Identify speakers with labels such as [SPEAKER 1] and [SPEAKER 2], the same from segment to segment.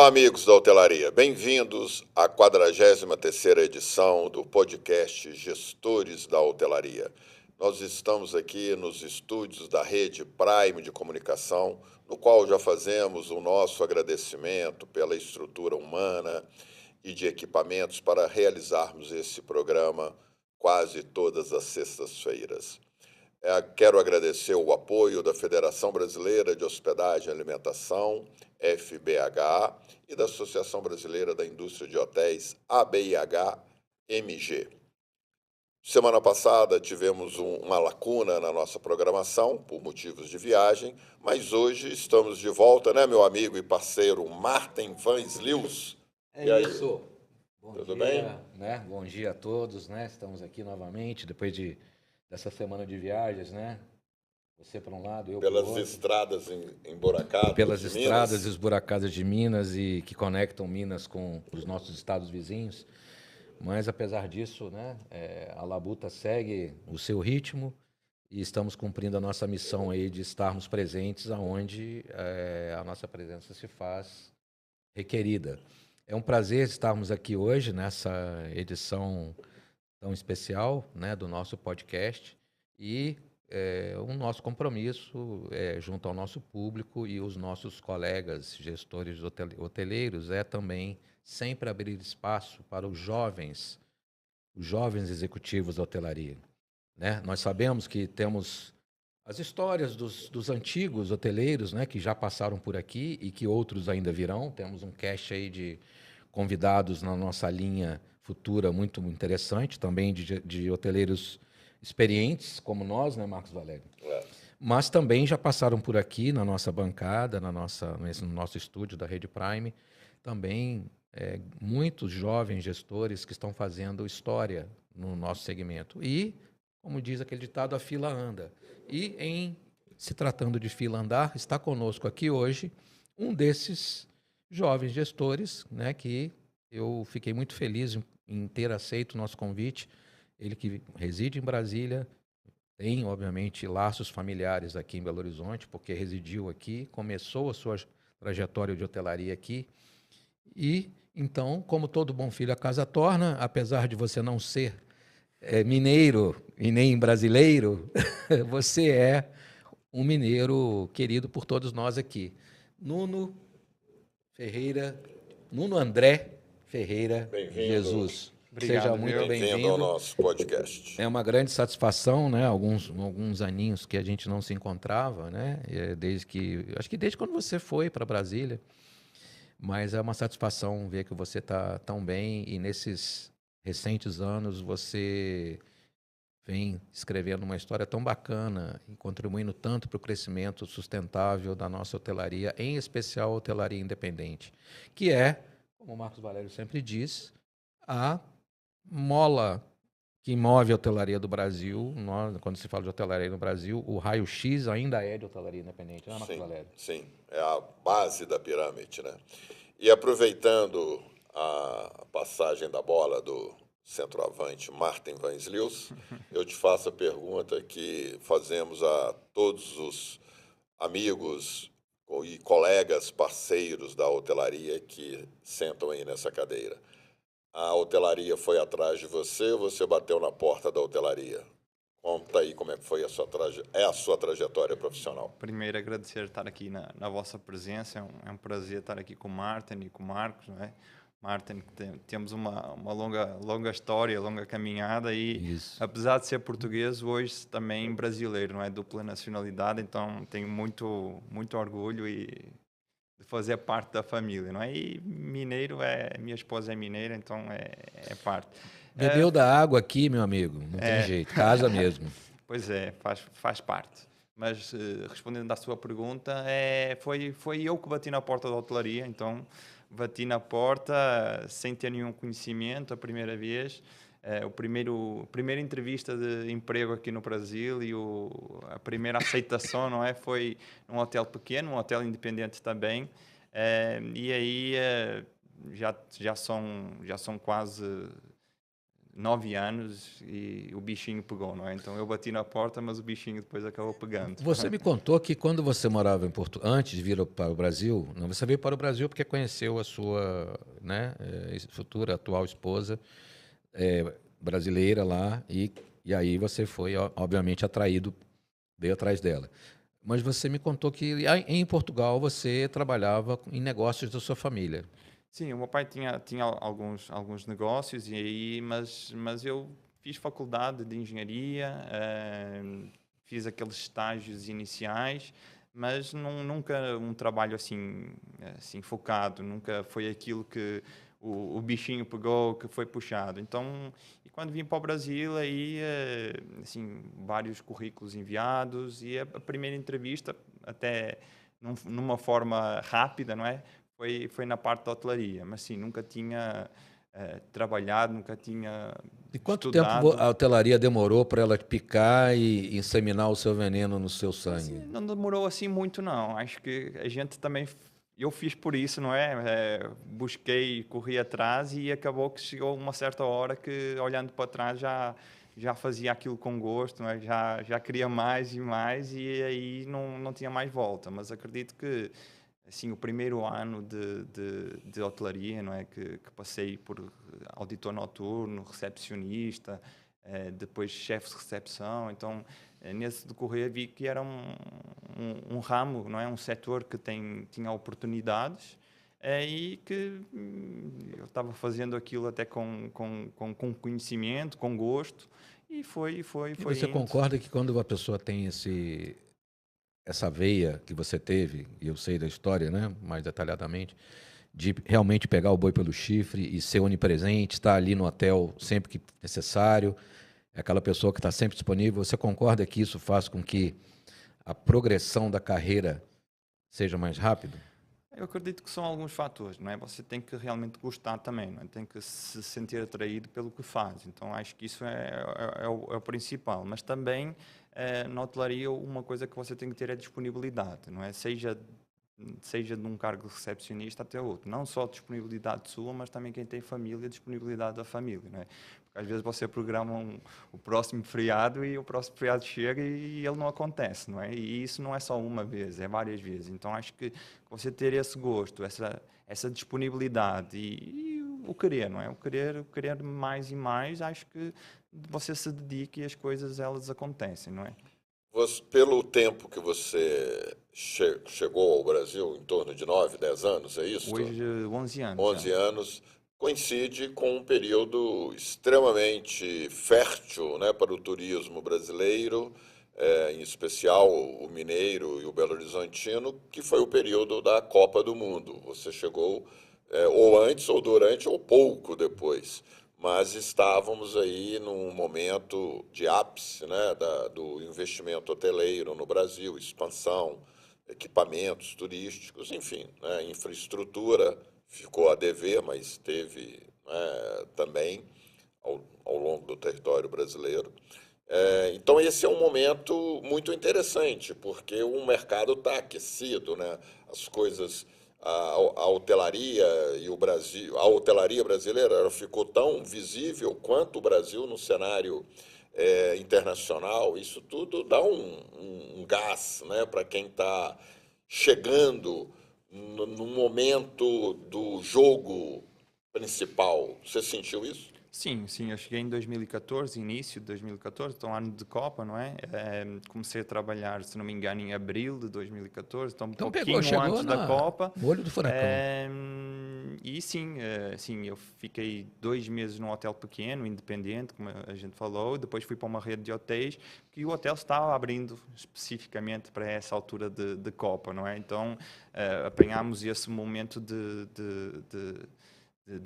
[SPEAKER 1] Olá, amigos da hotelaria. Bem-vindos à 43ª edição do podcast Gestores da Hotelaria. Nós estamos aqui nos estúdios da Rede Prime de Comunicação, no qual já fazemos o nosso agradecimento pela estrutura humana e de equipamentos para realizarmos esse programa quase todas as sextas-feiras. Quero agradecer o apoio da Federação Brasileira de Hospedagem e Alimentação, FBH, e da Associação Brasileira da Indústria de Hotéis, ABIH-MG. Semana passada tivemos uma lacuna na nossa programação, por motivos de viagem, mas hoje estamos de volta, né, meu amigo e parceiro Martin Van Slews?
[SPEAKER 2] É isso. Bom
[SPEAKER 1] Tudo
[SPEAKER 2] dia,
[SPEAKER 1] bem?
[SPEAKER 2] né? Bom dia a todos, né? Estamos aqui novamente depois dessa semana de viagens, né? Você para um lado, eu para o
[SPEAKER 1] Pelas
[SPEAKER 2] outro.
[SPEAKER 1] estradas emburacadas
[SPEAKER 2] Pelas
[SPEAKER 1] de
[SPEAKER 2] estradas
[SPEAKER 1] Minas.
[SPEAKER 2] esburacadas de Minas e que conectam Minas com os nossos estados vizinhos. Mas apesar disso, né? A Labuta segue o seu ritmo e estamos cumprindo a nossa missão aí de estarmos presentes aonde a nossa presença se faz requerida. É um prazer estarmos aqui hoje nessa edição tão especial, né, do nosso podcast e o nosso compromisso junto ao nosso público e os nossos colegas gestores hoteleiros é também sempre abrir espaço para os jovens executivos da hotelaria, né? Nós sabemos que temos as histórias dos antigos hoteleiros, né, que já passaram por aqui e que outros ainda virão. Temos um cast aí de convidados na nossa linha futura muito interessante, também de hoteleiros experientes, como nós, né, Marcos Valério? Mas também já passaram por aqui na nossa bancada, no nosso estúdio da Rede Prime, também muitos jovens gestores que estão fazendo história no nosso segmento. E, como diz aquele ditado, a fila anda. E, em se tratando de fila andar, está conosco aqui hoje um desses jovens gestores, né, que eu fiquei muito feliz em ter aceito o nosso convite. Ele que reside em Brasília, tem, obviamente, laços familiares aqui em Belo Horizonte, porque residiu aqui, começou a sua trajetória de hotelaria aqui. E, então, como todo bom filho a casa torna, apesar de você não ser mineiro e nem brasileiro, você é um mineiro querido por todos nós aqui. Nuno André Ferreira
[SPEAKER 1] Bem-vindo.
[SPEAKER 2] Jesus.
[SPEAKER 3] Obrigado,
[SPEAKER 2] Seja muito
[SPEAKER 3] viu?
[SPEAKER 1] Bem-vindo ao
[SPEAKER 2] bem-vindo.
[SPEAKER 1] nosso podcast.
[SPEAKER 2] É uma grande satisfação, né? Alguns aninhos que a gente não se encontrava, né? Acho que desde quando você foi para Brasília, mas é uma satisfação ver que você está tão bem e nesses recentes anos você vem escrevendo uma história tão bacana e contribuindo tanto para o crescimento sustentável da nossa hotelaria, em especial a hotelaria independente, que é, como o Marcos Valério sempre diz, a mola que move a hotelaria do Brasil. Quando se fala de hotelaria no Brasil, o raio-x ainda é de hotelaria independente, não é, Marcos
[SPEAKER 1] Sim,
[SPEAKER 2] Valério?
[SPEAKER 1] sim, é a base da pirâmide, né? E aproveitando a passagem da bola do centroavante Martin Van Slews, eu te faço a pergunta que fazemos a todos os amigos e colegas parceiros da hotelaria que sentam aí nessa cadeira. A hotelaria foi atrás de você ou você bateu na porta da hotelaria? Conta aí como é que foi a sua trajetória profissional.
[SPEAKER 3] Primeiro, agradecer estar aqui na vossa presença. É um prazer estar aqui com o Martin e com o Marcos, não é? Martin, temos uma longa história, longa caminhada e,
[SPEAKER 2] Isso.
[SPEAKER 3] apesar de ser português, hoje também brasileiro, não é? Dupla nacionalidade, então tenho muito orgulho de fazer parte da família, não é? E mineiro, minha esposa é mineira, então é parte.
[SPEAKER 2] Bebeu da água aqui, meu amigo, não tem jeito, casa mesmo.
[SPEAKER 3] Pois é, faz parte. Mas respondendo à sua pergunta, foi eu que bati na porta da hotelaria, então bati na porta sem ter nenhum conhecimento a primeira vez. Primeira entrevista de emprego aqui no Brasil e a primeira aceitação, não é? Foi num hotel pequeno, um hotel independente também. E aí já são quase 9 anos e o bichinho pegou, não é? Então eu bati na porta, mas o bichinho depois acabou pegando.
[SPEAKER 2] Você me contou que quando você morava em antes de vir para o Brasil, não, você veio para o Brasil porque conheceu a sua, né, futura atual esposa brasileira lá e aí você foi, obviamente, veio atrás dela. Mas você me contou que em Portugal você trabalhava em negócios da sua família.
[SPEAKER 3] Sim, o meu pai tinha alguns negócios, mas eu fiz faculdade de engenharia, fiz aqueles estágios iniciais, mas nunca um trabalho assim focado, nunca foi aquilo que o bichinho pegou, que foi puxado. Então, e quando vim para o Brasil, aí, assim, vários currículos enviados e a primeira entrevista, até numa forma rápida, não é? Foi na parte da hotelaria, mas sim, nunca tinha trabalhado, nunca tinha
[SPEAKER 2] E quanto
[SPEAKER 3] estudado.
[SPEAKER 2] tempo a hotelaria demorou para ela picar e inseminar o seu veneno no seu sangue?
[SPEAKER 3] Assim, não demorou assim muito, não. Acho que a gente também. Eu fiz por isso, não é? Busquei, corri atrás e acabou que chegou uma certa hora que, olhando para trás, já fazia aquilo com gosto, não é? Já queria mais e mais e aí não tinha mais volta. Mas acredito que assim, o primeiro ano de hotelaria, não é? Que passei por auditor noturno, recepcionista, depois chefe de recepção. Então, nesse decorrer, vi que era um ramo, não é? Um setor que tinha oportunidades e que eu estava fazendo aquilo até com conhecimento, com gosto. E foi
[SPEAKER 2] E você
[SPEAKER 3] indo.
[SPEAKER 2] concorda que quando uma pessoa tem essa veia que você teve, e eu sei da história, né, mais detalhadamente, de realmente pegar o boi pelo chifre e ser onipresente, estar ali no hotel sempre que necessário, é aquela pessoa que está sempre disponível, você concorda que isso faz com que a progressão da carreira seja mais rápida?
[SPEAKER 3] Eu acredito que são alguns fatores, não é? Você tem que realmente gostar também, não é? Tem que se sentir atraído pelo que faz. Então, acho que isso é o principal. Mas também, na hotelaria, uma coisa que você tem que ter é disponibilidade, não é? Seja de um cargo de recepcionista até outro. Não só disponibilidade sua, mas também quem tem família, disponibilidade da família, não é? Porque às vezes você programa o próximo feriado e o próximo feriado chega e ele não acontece, não é? E isso não é só uma vez, é várias vezes. Então acho que você ter esse gosto, essa disponibilidade e o querer, não é? O querer mais e mais, acho que você se dedica e as coisas elas acontecem, não é?
[SPEAKER 1] Pelo tempo que você chegou ao Brasil, em torno de 9, 10 anos, é isso?
[SPEAKER 3] Hoje, 11 anos já.
[SPEAKER 1] 11 anos, coincide com um período extremamente fértil, né, para o turismo brasileiro, em especial o mineiro e o belo-horizontino, que foi o período da Copa do Mundo. Você chegou ou antes, ou durante, ou pouco depois. Mas estávamos aí num momento de ápice, né, do investimento hoteleiro no Brasil, expansão, equipamentos turísticos, enfim, né, infraestrutura ficou a dever, mas teve, né, também ao longo do território brasileiro. Então esse é um momento muito interessante, porque o mercado está aquecido, né? As coisas, a hotelaria e o Brasil, a hotelaria brasileira ela ficou tão visível quanto o Brasil no cenário internacional. Isso tudo dá um gás, né, para quem está chegando no momento do jogo principal. Você sentiu isso?
[SPEAKER 3] Sim, eu cheguei em 2014, início de 2014, então ano de Copa, não é? Comecei a trabalhar, se não me engano, em abril de 2014, então um
[SPEAKER 2] Então
[SPEAKER 3] pouquinho
[SPEAKER 2] chegou
[SPEAKER 3] antes da Copa.
[SPEAKER 2] no olho do furacão.
[SPEAKER 3] E sim, eu fiquei 2 meses num hotel pequeno, independente, como a gente falou, depois fui para uma rede de hotéis, que o hotel estava abrindo especificamente para essa altura de Copa, não é? Então apanhámos esse momento de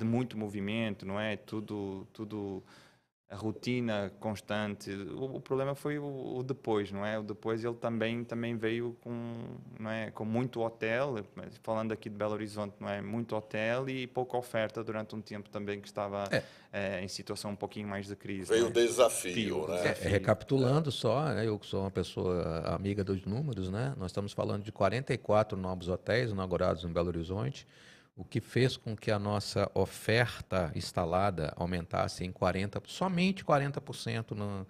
[SPEAKER 3] muito movimento, não é? Tudo a rotina constante. O problema foi o depois, não é? O depois ele também veio não é? Com muito hotel, falando aqui de Belo Horizonte, não é? Muito hotel e pouca oferta durante um tempo também que estava em situação um pouquinho mais de crise.
[SPEAKER 1] Veio
[SPEAKER 3] não é?
[SPEAKER 1] o desafio, né?
[SPEAKER 2] Recapitulando só, né, eu que sou uma pessoa amiga dos números, né? Nós estamos falando de 44 novos hotéis inaugurados em Belo Horizonte, o que fez com que a nossa oferta instalada aumentasse em 40%, somente 40%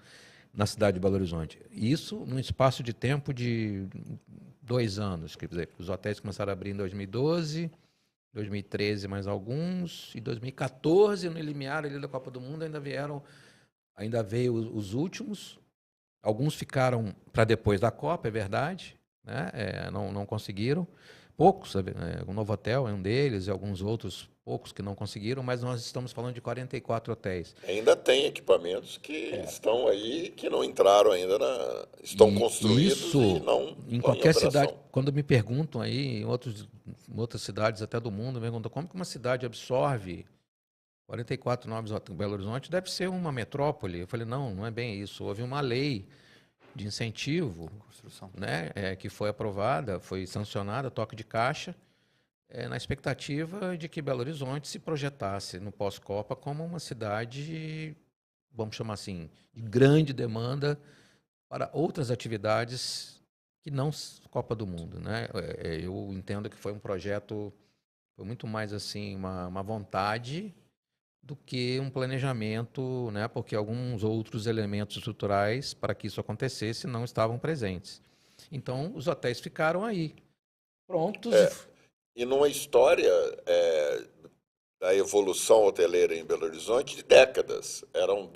[SPEAKER 2] na cidade de Belo Horizonte. Isso num espaço de tempo de 2 anos. Quer dizer, os hotéis começaram a abrir em 2012, 2013 mais alguns, e 2014 no limiar ali da Copa do Mundo ainda veio os últimos. Alguns ficaram para depois da Copa, é verdade, né? Não conseguiram. Poucos, o Novotel é um deles, e alguns outros poucos que não conseguiram, mas nós estamos falando de 44 hotéis.
[SPEAKER 1] Ainda tem equipamentos que estão aí, que não entraram ainda, estão construídos
[SPEAKER 2] isso,
[SPEAKER 1] e não
[SPEAKER 2] em
[SPEAKER 1] estão
[SPEAKER 2] qualquer
[SPEAKER 1] operação.
[SPEAKER 2] cidade, quando me perguntam aí, em outras cidades até do mundo, me perguntam como que uma cidade absorve 44 novos hotéis. Belo Horizonte deve ser uma metrópole. Eu falei, não é bem isso. Houve uma lei de incentivo, né, que foi aprovada, foi sancionada, toque de caixa, na expectativa de que Belo Horizonte se projetasse no pós-Copa como uma cidade, vamos chamar assim, de grande demanda para outras atividades que não Copa do Mundo, né? Eu entendo que foi um projeto, foi muito mais assim uma vontade do que um planejamento, né? Porque alguns outros elementos estruturais para que isso acontecesse não estavam presentes. Então, os hotéis ficaram aí, prontos.
[SPEAKER 1] E numa história da evolução hoteleira em Belo Horizonte de décadas. Eram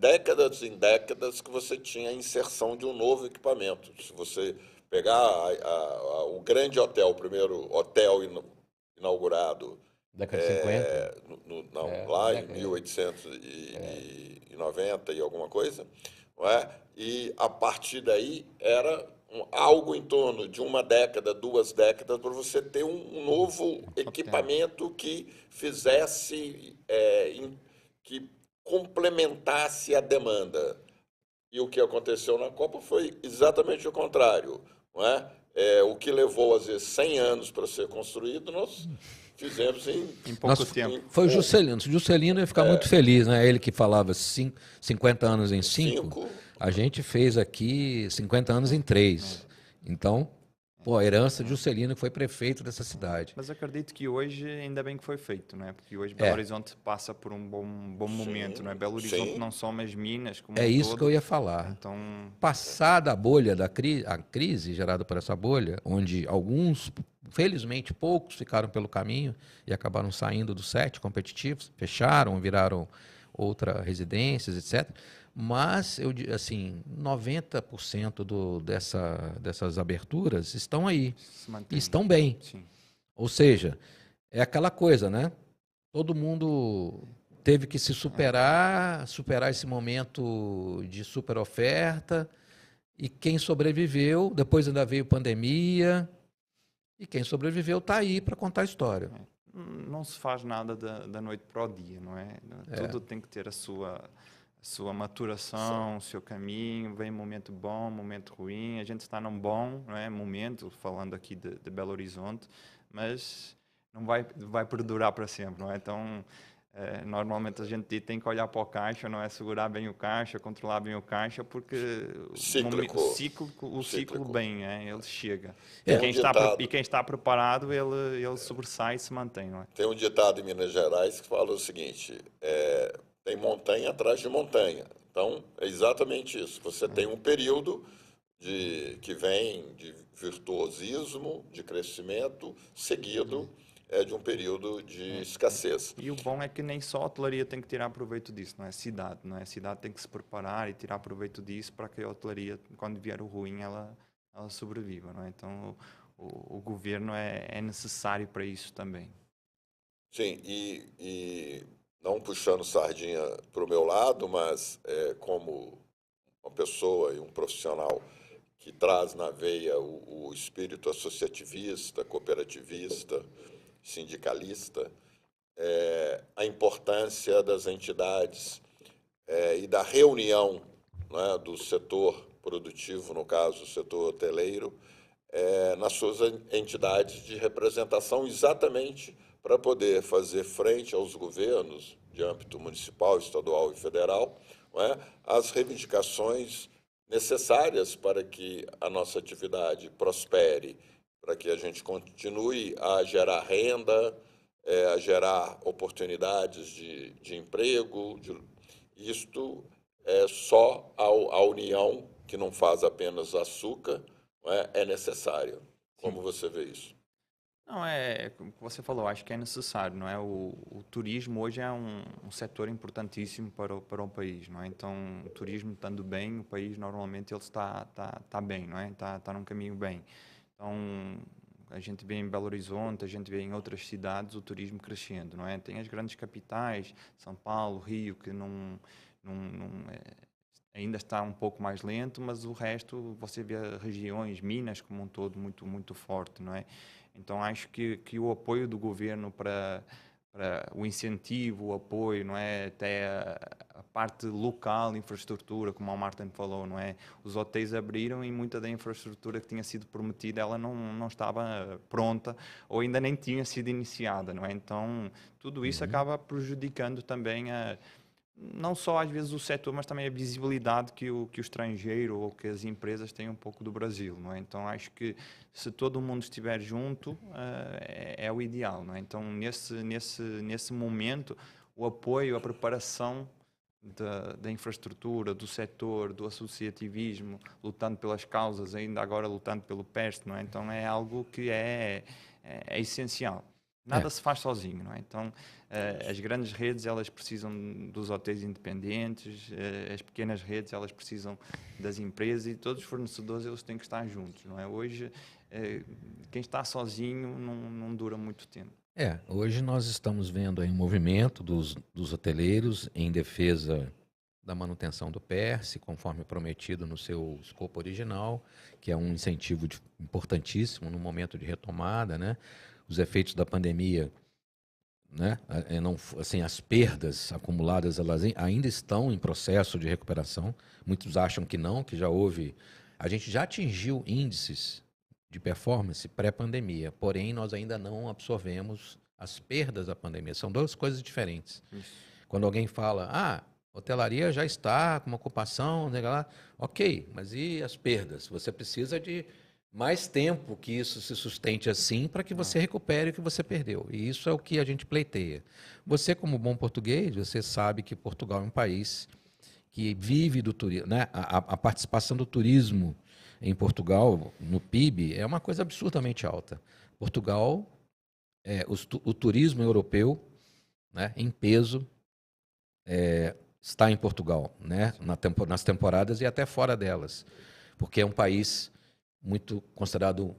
[SPEAKER 1] décadas em décadas que você tinha a inserção de um novo equipamento. Se você pegar o grande hotel, o primeiro hotel inaugurado,
[SPEAKER 2] Década de 50.
[SPEAKER 1] lá em 1890 e alguma coisa, não é? E a partir daí era algo em torno de 1 década, 2 décadas, para você ter um novo equipamento que fizesse, que complementasse a demanda. E o que aconteceu na Copa foi exatamente o contrário, não é? O que levou, às vezes, 100 anos para ser construído, nós fizemos
[SPEAKER 3] em pouco tempo.
[SPEAKER 2] Foi o Juscelino. O Juscelino ia ficar muito feliz, né? Ele que falava 50 anos em 5, a gente fez aqui 50 anos em 3. Então, a herança de Juscelino, que foi prefeito dessa cidade.
[SPEAKER 3] Mas acredito que hoje ainda bem que foi feito, não é? Porque hoje Belo Horizonte passa por um bom momento, não é? Belo Horizonte não só as minas, como
[SPEAKER 2] isso que eu ia falar.
[SPEAKER 3] Então,
[SPEAKER 2] passada a bolha a crise gerada por essa bolha, onde alguns, felizmente poucos, ficaram pelo caminho e acabaram saindo dos 7 competitivos, fecharam, viraram outra residências, etc. Mas, 90% dessas aberturas estão aí, e estão bem.
[SPEAKER 3] Sim.
[SPEAKER 2] Ou seja, é aquela coisa, né? Todo mundo teve que se superar esse momento de super oferta, e quem sobreviveu, depois ainda veio pandemia, e quem sobreviveu está aí para contar a história.
[SPEAKER 3] Não se faz nada da noite para o dia, não é? Tudo tem que ter a sua maturação, o seu caminho, vem momento bom, momento ruim, a gente está num bom, não é, momento, falando aqui de Belo Horizonte, mas não vai perdurar para sempre, não é? Então, normalmente a gente tem que olhar para o caixa, não é? Segurar bem o caixa, controlar bem o caixa, porque o ciclo bem, ele chega. E quem está preparado, ele sobressai e se mantém, não é?
[SPEAKER 1] Tem um ditado em Minas Gerais que fala o seguinte, tem montanha atrás de montanha. Então, é exatamente isso. Você tem um período que vem de virtuosismo, de crescimento, seguido de um período de escassez.
[SPEAKER 3] E o bom é que nem só a hotelaria tem que tirar proveito disso, não é? A cidade, não é? A cidade tem que se preparar e tirar proveito disso para que a hotelaria, quando vier o ruim, ela sobreviva, não é? Então, o governo é necessário para isso também.
[SPEAKER 1] Sim, e não puxando sardinha para o meu lado, mas como uma pessoa e um profissional que traz na veia o espírito associativista, cooperativista, sindicalista, a importância das entidades e da reunião, né, do setor produtivo, no caso, o setor hoteleiro, nas suas entidades de representação, exatamente para poder fazer frente aos governos de âmbito municipal, estadual e federal, não é, as reivindicações necessárias para que a nossa atividade prospere para que a gente continue a gerar renda, a gerar oportunidades de emprego. Isto é só a união, que não faz apenas açúcar, não é necessário. Como
[SPEAKER 3] Sim.
[SPEAKER 1] você vê isso?
[SPEAKER 3] Não, como você falou, acho que é necessário, não é? O turismo hoje é um setor importantíssimo para o país, não é? Então, o turismo estando bem, o país normalmente ele está bem, não é? Está num caminho bem. Então, a gente vê em Belo Horizonte, a gente vê em outras cidades o turismo crescendo, não é? Tem as grandes capitais, São Paulo, Rio, que ainda está um pouco mais lento, mas o resto, você vê regiões, Minas como um todo, muito forte, não é? Então, acho que o apoio do governo para o incentivo, o apoio, não é? Até a parte local, infraestrutura, como o Martin falou, não é? Os hotéis abriram e muita da infraestrutura que tinha sido prometida, ela não estava pronta ou ainda nem tinha sido iniciada, não é? Então, tudo isso
[SPEAKER 2] Uhum.
[SPEAKER 3] acaba prejudicando também não só às vezes o setor, mas também a visibilidade que o estrangeiro ou que as empresas têm um pouco do Brasil, não é? Então acho que se todo mundo estiver junto, é o ideal, não é? Então nesse momento, o apoio, a preparação da infraestrutura, do setor, do associativismo, lutando pelas causas, ainda agora lutando pelo PERST, não é? Então é algo que é essencial.
[SPEAKER 2] É,
[SPEAKER 3] Nada se faz sozinho, não é? Então, as grandes redes, elas precisam dos hotéis independentes, as pequenas redes, elas precisam das empresas e todos os fornecedores, eles têm que estar juntos, não é? Hoje, quem está sozinho não dura muito tempo.
[SPEAKER 2] hoje nós estamos vendo aí um movimento dos hoteleiros em defesa da manutenção do PERSE, conforme prometido no seu escopo original, que é um incentivo importantíssimo no momento de retomada, né? Os efeitos da pandemia, né? Não, assim, as perdas acumuladas, elas ainda estão em processo de recuperação. Muitos acham que não, que já houve. A gente já atingiu índices de performance pré-pandemia, porém nós ainda não absorvemos as perdas da pandemia. São duas coisas diferentes.
[SPEAKER 3] Isso.
[SPEAKER 2] Quando alguém fala, hotelaria já está com uma ocupação, né, lá, ok, mas e as perdas? Você precisa de mais tempo que isso se sustente assim para que
[SPEAKER 3] Não.
[SPEAKER 2] você recupere o que você perdeu. E isso é o que a gente pleiteia. Você, como bom português, você sabe que Portugal é um país que vive do turismo, né? A participação do turismo em Portugal, no PIB, é uma coisa absurdamente alta. Portugal, o turismo europeu, né, em peso, está em Portugal, né?
[SPEAKER 3] Sim.
[SPEAKER 2] Nas temporadas e até fora delas, porque é um país muito considerado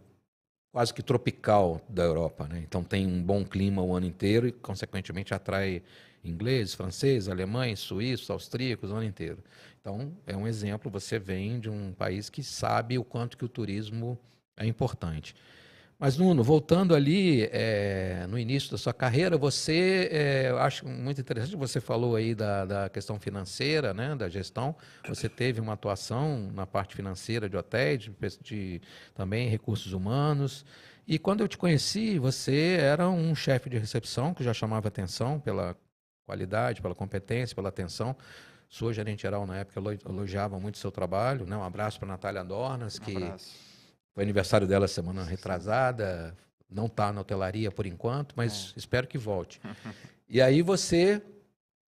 [SPEAKER 2] quase que tropical da Europa, né? Então tem um bom clima o ano inteiro e, consequentemente, atrai ingleses, franceses, alemães, suíços, austríacos o ano inteiro. Então é um exemplo. Você vem de um país que sabe o quanto que o turismo é importante. Mas, Nuno, voltando ali no início da sua carreira, eu acho muito interessante, você falou aí da questão financeira, né, da gestão, você teve uma atuação na parte financeira de hotéis, também recursos humanos, e quando eu te conheci, você era um chefe de recepção que já chamava atenção pela qualidade, pela competência, pela atenção. Sua gerente geral, na época, elogiava muito o seu trabalho, né? Um abraço para a Natália Dornas,
[SPEAKER 3] Um
[SPEAKER 2] que
[SPEAKER 3] abraço.
[SPEAKER 2] foi aniversário dela semana
[SPEAKER 3] Sim.
[SPEAKER 2] retrasada, não está na hotelaria por enquanto,
[SPEAKER 3] É.
[SPEAKER 2] mas espero que volte. E aí você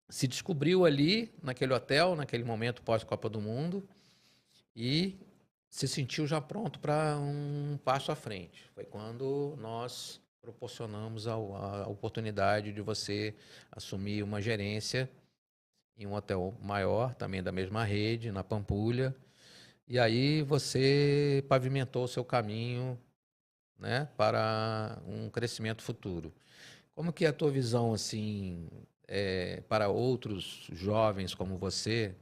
[SPEAKER 2] se descobriu ali, naquele hotel, naquele momento pós-Copa do Mundo, e se sentiu já pronto para um passo à frente. Foi quando nós proporcionamos a oportunidade de você assumir uma gerência em um hotel maior, também da mesma rede, na Pampulha. E aí você pavimentou o seu caminho, né, para um crescimento futuro. Como que é a tua visão assim para outros jovens como você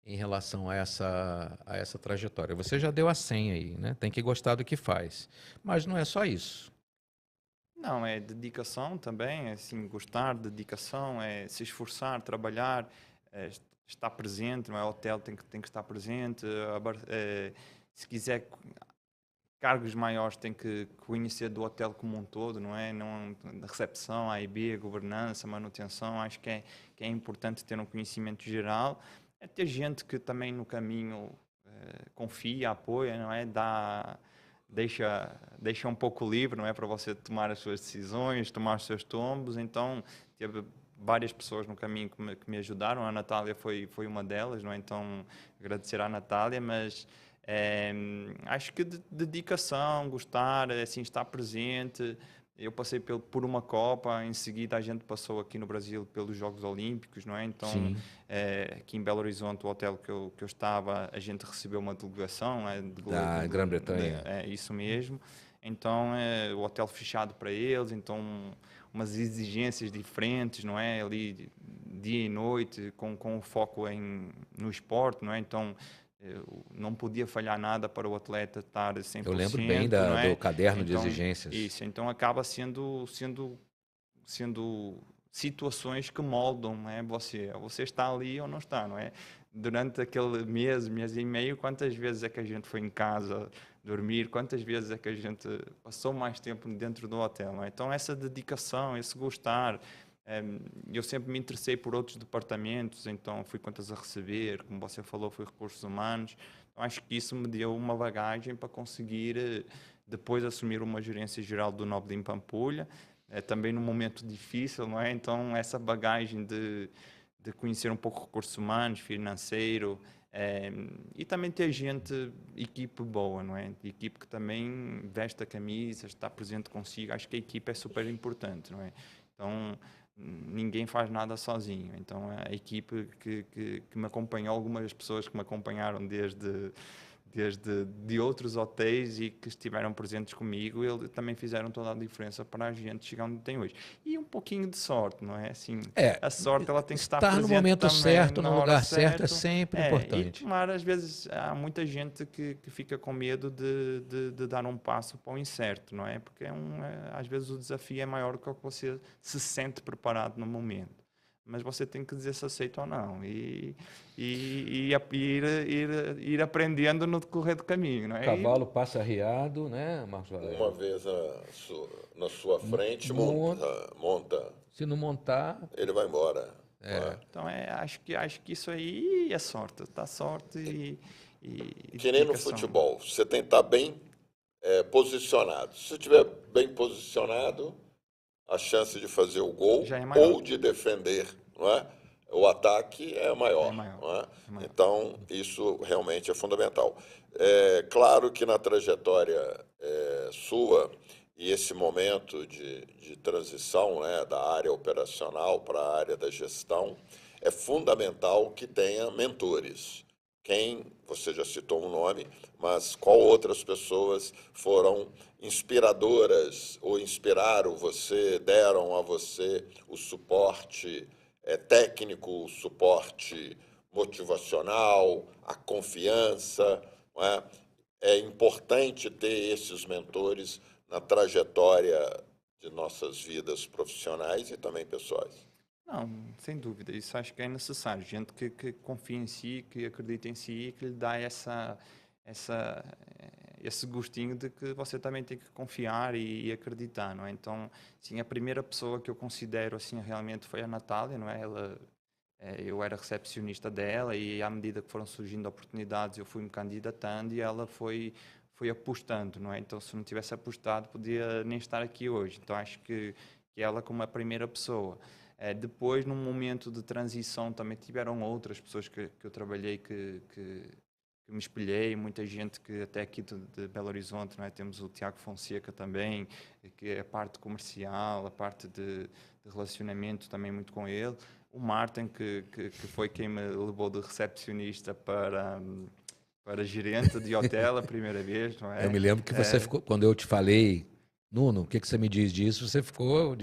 [SPEAKER 2] em relação a essa trajetória? Você já deu a senha aí, né? Tem que gostar do que faz, mas não é só isso.
[SPEAKER 3] Não, é dedicação também, é assim, gostar, dedicação, é se esforçar, trabalhar, estar presente, não é? O hotel tem que estar presente, se quiser cargos maiores tem que conhecer do hotel como um todo, não é? Não, da recepção, a IB, a governança, a manutenção, acho que é importante ter um conhecimento geral. É ter gente que também no caminho confia, apoia, não é? deixa um pouco livre, não é, para você tomar as suas decisões, tomar os seus tombos. Então teve várias pessoas no caminho que me ajudaram. A Natália foi uma delas, não é? Então agradecer à Natália, mas acho que dedicação, gostar, assim, estar presente. Eu passei por uma Copa, em seguida a gente passou aqui no Brasil pelos Jogos Olímpicos, não é? Então, aqui em Belo Horizonte, o hotel que eu estava, a gente recebeu uma delegação
[SPEAKER 2] da Grã-Bretanha.
[SPEAKER 3] É isso mesmo. Então, o hotel fechado para eles, então umas exigências diferentes, não é? Ali dia e noite, com foco no esporte, não é? Então, não podia falhar nada para o atleta estar 100%.
[SPEAKER 2] Eu lembro bem
[SPEAKER 3] não é?
[SPEAKER 2] do caderno
[SPEAKER 3] Então,
[SPEAKER 2] de exigências.
[SPEAKER 3] Isso, então acaba sendo situações que moldam, não é? Você está ali ou não está, não é? Durante aquele mês e meio, quantas vezes é que a gente foi em casa dormir, quantas vezes é que a gente passou mais tempo dentro do hotel, não é? Então essa dedicação, esse gostar, eu sempre me interessei por outros departamentos, então fui contas a receber, como você falou, fui recursos humanos. Então, acho que isso me deu uma bagagem para conseguir depois assumir uma gerência geral do Noblim Pampulha, também num momento difícil, não é? Então essa bagagem de conhecer um pouco recursos humanos, financeiro, e também ter equipe boa, não é? Equipe que também veste a camisa, está presente consigo. Acho que a equipe é super importante, não é? Então ninguém faz nada sozinho. Então a equipe que me acompanhou, algumas pessoas que me acompanharam desde de outros hotéis e que estiveram presentes comigo, eles também fizeram toda a diferença para a gente chegar onde tem hoje. E um pouquinho de sorte, não é? Assim, a sorte ela tem que estar presente
[SPEAKER 2] no momento
[SPEAKER 3] também,
[SPEAKER 2] certo, no lugar certo,
[SPEAKER 3] certo,
[SPEAKER 2] é sempre importante.
[SPEAKER 3] E tomar, às vezes, há muita gente que fica com medo de dar um passo para o incerto, não é? Porque às vezes o desafio é maior do que o que você se sente preparado no momento. Mas você tem que dizer se aceita ou não e ir aprendendo no decorrer do caminho, não é?
[SPEAKER 2] O cavalo passa arriado, né, Marcos Valério?
[SPEAKER 1] Uma vez na sua frente, monta.
[SPEAKER 2] Se não montar,
[SPEAKER 1] ele vai embora.
[SPEAKER 3] Então acho que isso aí é sorte, tá? Sorte
[SPEAKER 1] que nem no futebol, você tem que estar bem posicionado. Se você estiver bem posicionado, a chance de fazer o gol ou de defender, não é? O ataque é maior. Não é? Então, isso realmente é fundamental. É claro que na trajetória sua, e esse momento de transição, né, da área operacional para a área da gestão, é fundamental que tenha mentores. Você já citou um nome, mas qual outras pessoas foram inspiradoras ou inspiraram você, deram a você o suporte técnico, o suporte motivacional, a confiança, não é? É importante ter esses mentores na trajetória de nossas vidas profissionais e também pessoais.
[SPEAKER 3] Não, sem dúvida, isso acho que é necessário. Gente que confia em si, que acredita em si e que lhe dá esse gostinho de que você também tem que confiar e acreditar, não é? Então, sim, a primeira pessoa que eu considero assim realmente foi a Natália, não é? Eu era recepcionista dela e à medida que foram surgindo oportunidades eu fui me candidatando e ela foi apostando, não é? Então, se não tivesse apostado, podia nem estar aqui hoje. Então, acho que ela como a primeira pessoa. Depois, num momento de transição, também tiveram outras pessoas que eu trabalhei que me espelhei, muita gente que até aqui de Belo Horizonte, não é? Temos o Tiago Fonseca também, que é a parte comercial, a parte de relacionamento também muito com ele. O Martin, que foi quem me levou de recepcionista para gerente de hotel a primeira vez, não é?
[SPEAKER 2] Eu me lembro que você ficou, quando eu te falei, Nuno, o que você me diz disso? Você ficou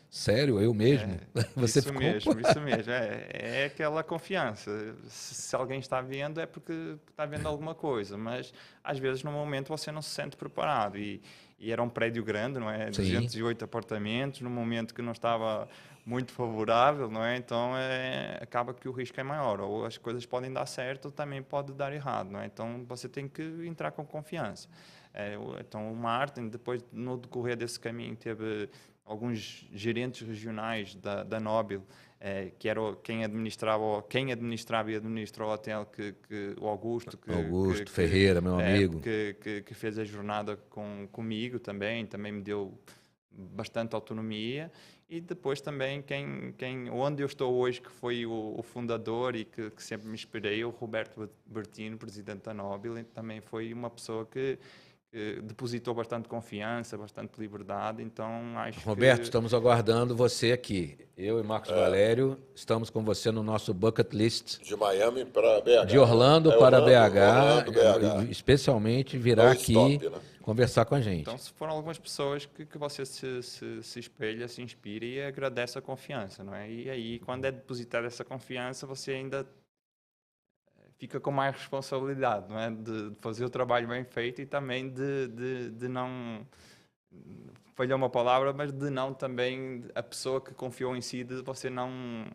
[SPEAKER 2] sério, eu mesmo? Você
[SPEAKER 3] isso mesmo. É aquela confiança. Se alguém está vendo, é porque está vendo alguma coisa, mas às vezes no momento você não se sente preparado. E era um prédio grande, não é?
[SPEAKER 2] Sim.
[SPEAKER 3] 208 apartamentos, num momento que não estava muito favorável, não é? Então acaba que o risco é maior. Ou as coisas podem dar certo, ou também pode dar errado, não é? Então você tem que entrar com confiança. Então o Martin, depois no decorrer desse caminho, teve alguns gerentes regionais da Nobile, que era quem administrava e administra o hotel, que o Augusto,
[SPEAKER 2] Augusto Ferreira, meu amigo,
[SPEAKER 3] que fez a jornada comigo também me deu bastante autonomia. E depois também onde eu estou hoje, que foi o fundador e que sempre me inspirei, o Roberto Bertino, presidente da Nobile, também foi uma pessoa que depositou bastante confiança, bastante liberdade. Então acho
[SPEAKER 2] Roberto,
[SPEAKER 3] que...
[SPEAKER 2] estamos aguardando você aqui. Eu e Marcos Valério estamos com você no nosso bucket list.
[SPEAKER 1] De Miami para BH.
[SPEAKER 2] De Orlando para
[SPEAKER 1] Orlando, BH.
[SPEAKER 2] Especialmente virá aqui
[SPEAKER 1] stop, né?
[SPEAKER 2] conversar com a gente.
[SPEAKER 3] Então, se foram algumas pessoas que você se espelha, se inspira e agradece a confiança, não é? E aí, quando é depositada essa confiança, você ainda fica com mais responsabilidade, não é? De fazer o trabalho bem feito e também de não... falhou uma palavra, mas de não também a pessoa que confiou em si, de você não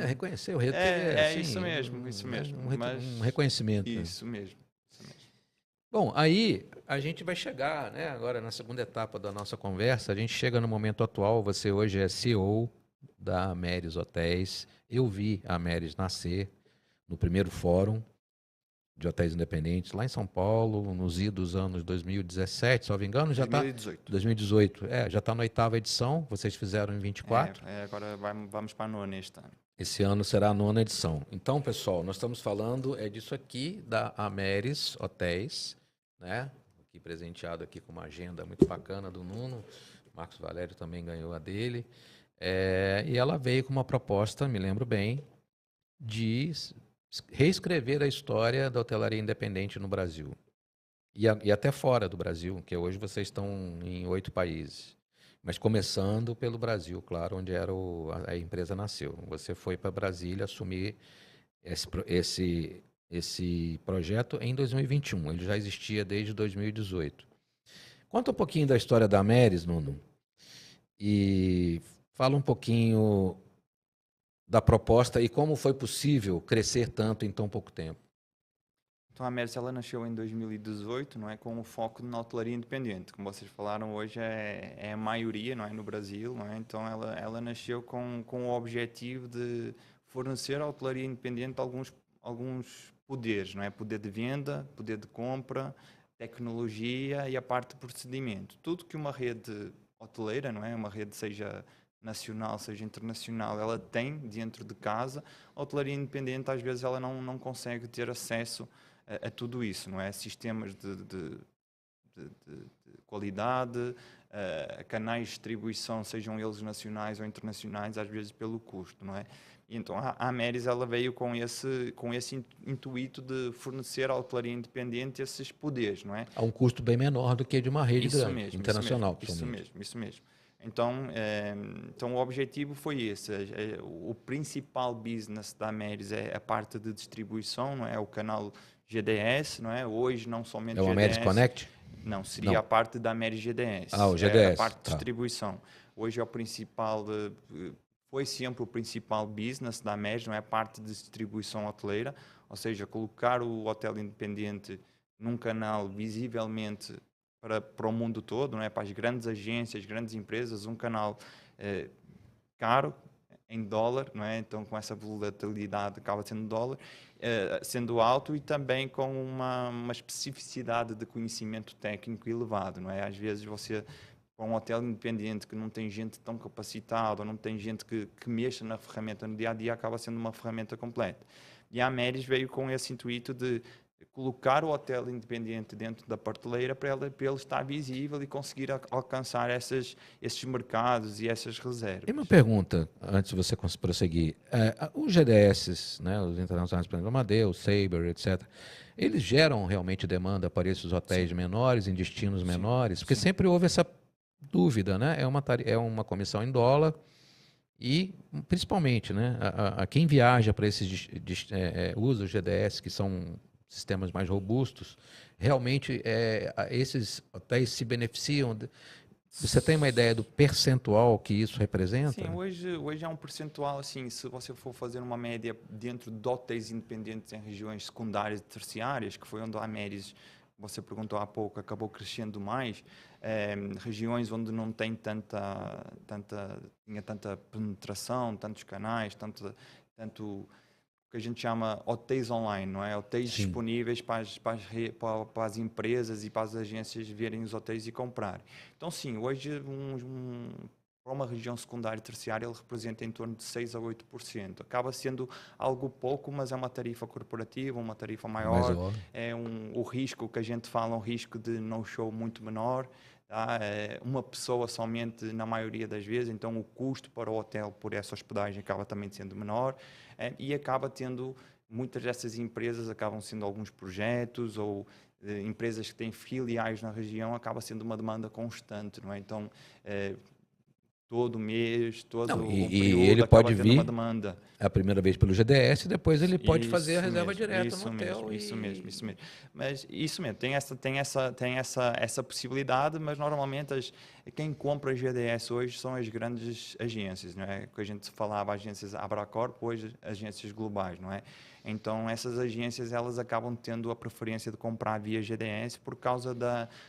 [SPEAKER 2] reconhecer o
[SPEAKER 3] assim, isso mesmo.
[SPEAKER 2] Um reconhecimento.
[SPEAKER 3] Isso mesmo.
[SPEAKER 2] Bom, aí a gente vai chegar, né, agora na segunda etapa da nossa conversa, a gente chega no momento atual. Você hoje é CEO da Ameris Hotéis. Eu vi a Ameris nascer no primeiro fórum de hotéis independentes lá em São Paulo, nos idos anos 2017, se não me engano, já está... 2018. Já está na 8ª edição, vocês fizeram em 24.
[SPEAKER 3] Agora vamos para a 9ª este ano.
[SPEAKER 2] Esse ano será a 9ª edição. Então, pessoal, nós estamos falando disso aqui, da Ameris Hotéis, né? Aqui presenteado aqui com uma agenda muito bacana do Nuno. Marcos Valério também ganhou a dele. E ela veio com uma proposta, me lembro bem, de reescrever a história da hotelaria independente no Brasil. E até fora do Brasil, que hoje vocês estão em 8 países. Mas começando pelo Brasil, claro, onde a empresa nasceu. Você foi para Brasília assumir esse projeto em 2021. Ele já existia desde 2018. Conta um pouquinho da história da Ameris, Nuno. E fala um pouquinho da proposta e como foi possível crescer tanto em tão pouco tempo.
[SPEAKER 3] Então, a Ameris, ela nasceu em 2018, não é, com o foco na hotelaria independente. Como vocês falaram, hoje é a maioria, não é, no Brasil, não é? Então ela nasceu com o objetivo de fornecer à hotelaria independente alguns poderes, não é? Poder de venda, poder de compra, tecnologia e a parte de procedimento. Tudo que uma rede hoteleira, não é, uma rede seja nacional, seja internacional, ela tem dentro de casa, a hotelaria independente às vezes ela não consegue ter acesso a tudo isso, não é? Sistemas de qualidade, canais de distribuição, sejam eles nacionais ou internacionais, às vezes pelo custo, não é? E então a Ameris, ela veio com esse intuito de fornecer à hotelaria independente esses poderes, não é?
[SPEAKER 2] A um custo bem menor do que de uma rede grande, internacional.
[SPEAKER 3] Isso mesmo. Então o objetivo foi esse. O principal business da Ameris é a parte de distribuição, não é? O canal GDS, não é? Hoje não somente
[SPEAKER 2] o
[SPEAKER 3] GDS.
[SPEAKER 2] Ameris Connect?
[SPEAKER 3] Não, seria a parte da Ameris GDS.
[SPEAKER 2] O GDS.
[SPEAKER 3] A parte de distribuição. Hoje é o principal, foi sempre o principal business da Ameris, não é? A parte de distribuição hoteleira, ou seja, colocar o hotel independente num canal visivelmente para o mundo todo, não é? Para as grandes agências, grandes empresas, um canal caro, em dólar, não é? Então, com essa volatilidade, acaba sendo dólar, sendo alto e também com uma especificidade de conhecimento técnico elevado, não é? Às vezes você, para um hotel independente que não tem gente tão capacitada, ou não tem gente que mexa na ferramenta no dia-a-dia, acaba sendo uma ferramenta completa. E a Ameris veio com esse intuito de colocar o hotel independente dentro da prateleira para ele estar visível e conseguir alcançar esses mercados e essas reservas.
[SPEAKER 2] E uma pergunta, antes de você prosseguir. Os GDS, né, os internacionais, por exemplo, Amadeus, Sabre, etc., eles geram realmente demanda para esses hotéis menores, em destinos menores? Porque sempre houve essa dúvida, né? É uma comissão em dólar e, principalmente, né, a quem viaja para esses usa os GDS, que são sistemas mais robustos, realmente esses hotéis se beneficiam. Você tem uma ideia do percentual que isso representa?
[SPEAKER 3] Sim, hoje é um percentual, assim, se você for fazer uma média dentro de hotéis independentes em regiões secundárias e terciárias, que foi onde a Ameris você perguntou há pouco, acabou crescendo mais, regiões onde não tem tinha tanta penetração, tantos canais, tanto o que a gente chama hotéis online, não é? Hotéis
[SPEAKER 2] Sim.
[SPEAKER 3] disponíveis para as empresas e para as agências verem os hotéis e comprarem. Então, sim, hoje para uma região secundária e terciária ele representa em torno de 6 a 8%. Acaba sendo algo pouco, mas é uma tarifa corporativa, uma tarifa maior. O risco que a gente fala, um risco de no-show muito menor. Tá? É uma pessoa somente na maioria das vezes, então o custo para o hotel por essa hospedagem acaba também sendo menor. E acaba tendo, muitas dessas empresas acabam sendo alguns projetos ou empresas que têm filiais na região, acaba sendo uma demanda constante, não é? Então, todo mês, todo
[SPEAKER 2] Não,
[SPEAKER 3] o
[SPEAKER 2] e
[SPEAKER 3] período
[SPEAKER 2] ele
[SPEAKER 3] acaba
[SPEAKER 2] pode
[SPEAKER 3] tendo uma
[SPEAKER 2] vir
[SPEAKER 3] demanda.
[SPEAKER 2] a primeira vez pelo GDS, depois ele pode fazer a
[SPEAKER 3] Isso
[SPEAKER 2] reserva
[SPEAKER 3] mesmo,
[SPEAKER 2] direta
[SPEAKER 3] isso
[SPEAKER 2] no hotel.
[SPEAKER 3] mesmo, isso mesmo, isso mesmo. Mas isso mesmo, tem essa possibilidade, mas normalmente quem compra GDS hoje são as grandes agências, não é? Que a gente falava, agências Abracorp, hoje agências globais, não é? Então essas agências elas acabam tendo a preferência de comprar via GDS por causa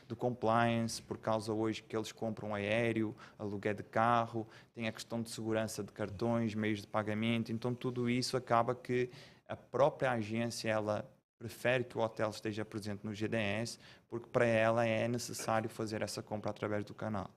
[SPEAKER 3] do compliance, por causa hoje que eles compram aéreo, aluguel de carro, tem a questão de segurança de cartões, meios de pagamento, então tudo isso acaba que a própria agência ela prefere que o hotel esteja presente no GDS, porque para ela é necessário fazer essa compra através do canal.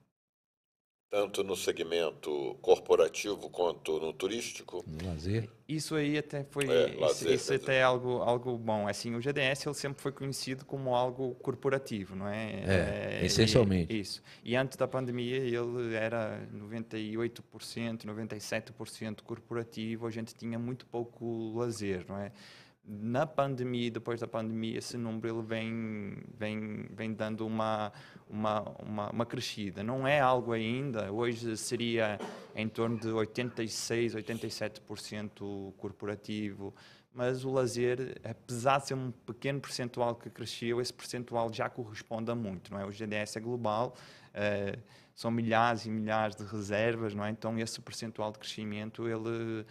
[SPEAKER 1] Tanto no segmento corporativo quanto no turístico?
[SPEAKER 2] No lazer.
[SPEAKER 3] Isso aí até foi,
[SPEAKER 1] Lazer,
[SPEAKER 3] isso
[SPEAKER 1] quer
[SPEAKER 3] até
[SPEAKER 1] dizer.
[SPEAKER 3] é algo bom. Assim, o GDS ele sempre foi conhecido como algo corporativo, não é?
[SPEAKER 2] Essencialmente.
[SPEAKER 3] Isso. E antes da pandemia ele era 98%, 97% corporativo. A gente tinha muito pouco lazer, não é? Na pandemia, depois da pandemia, esse número ele vem dando uma crescida. Não é algo ainda, hoje seria em torno de 86, 87% corporativo, mas o lazer, apesar de ser um pequeno percentual que cresceu, esse percentual já corresponde a muito, não é? O GDS é global, são milhares e milhares de reservas, não é? Então esse percentual de crescimento, ele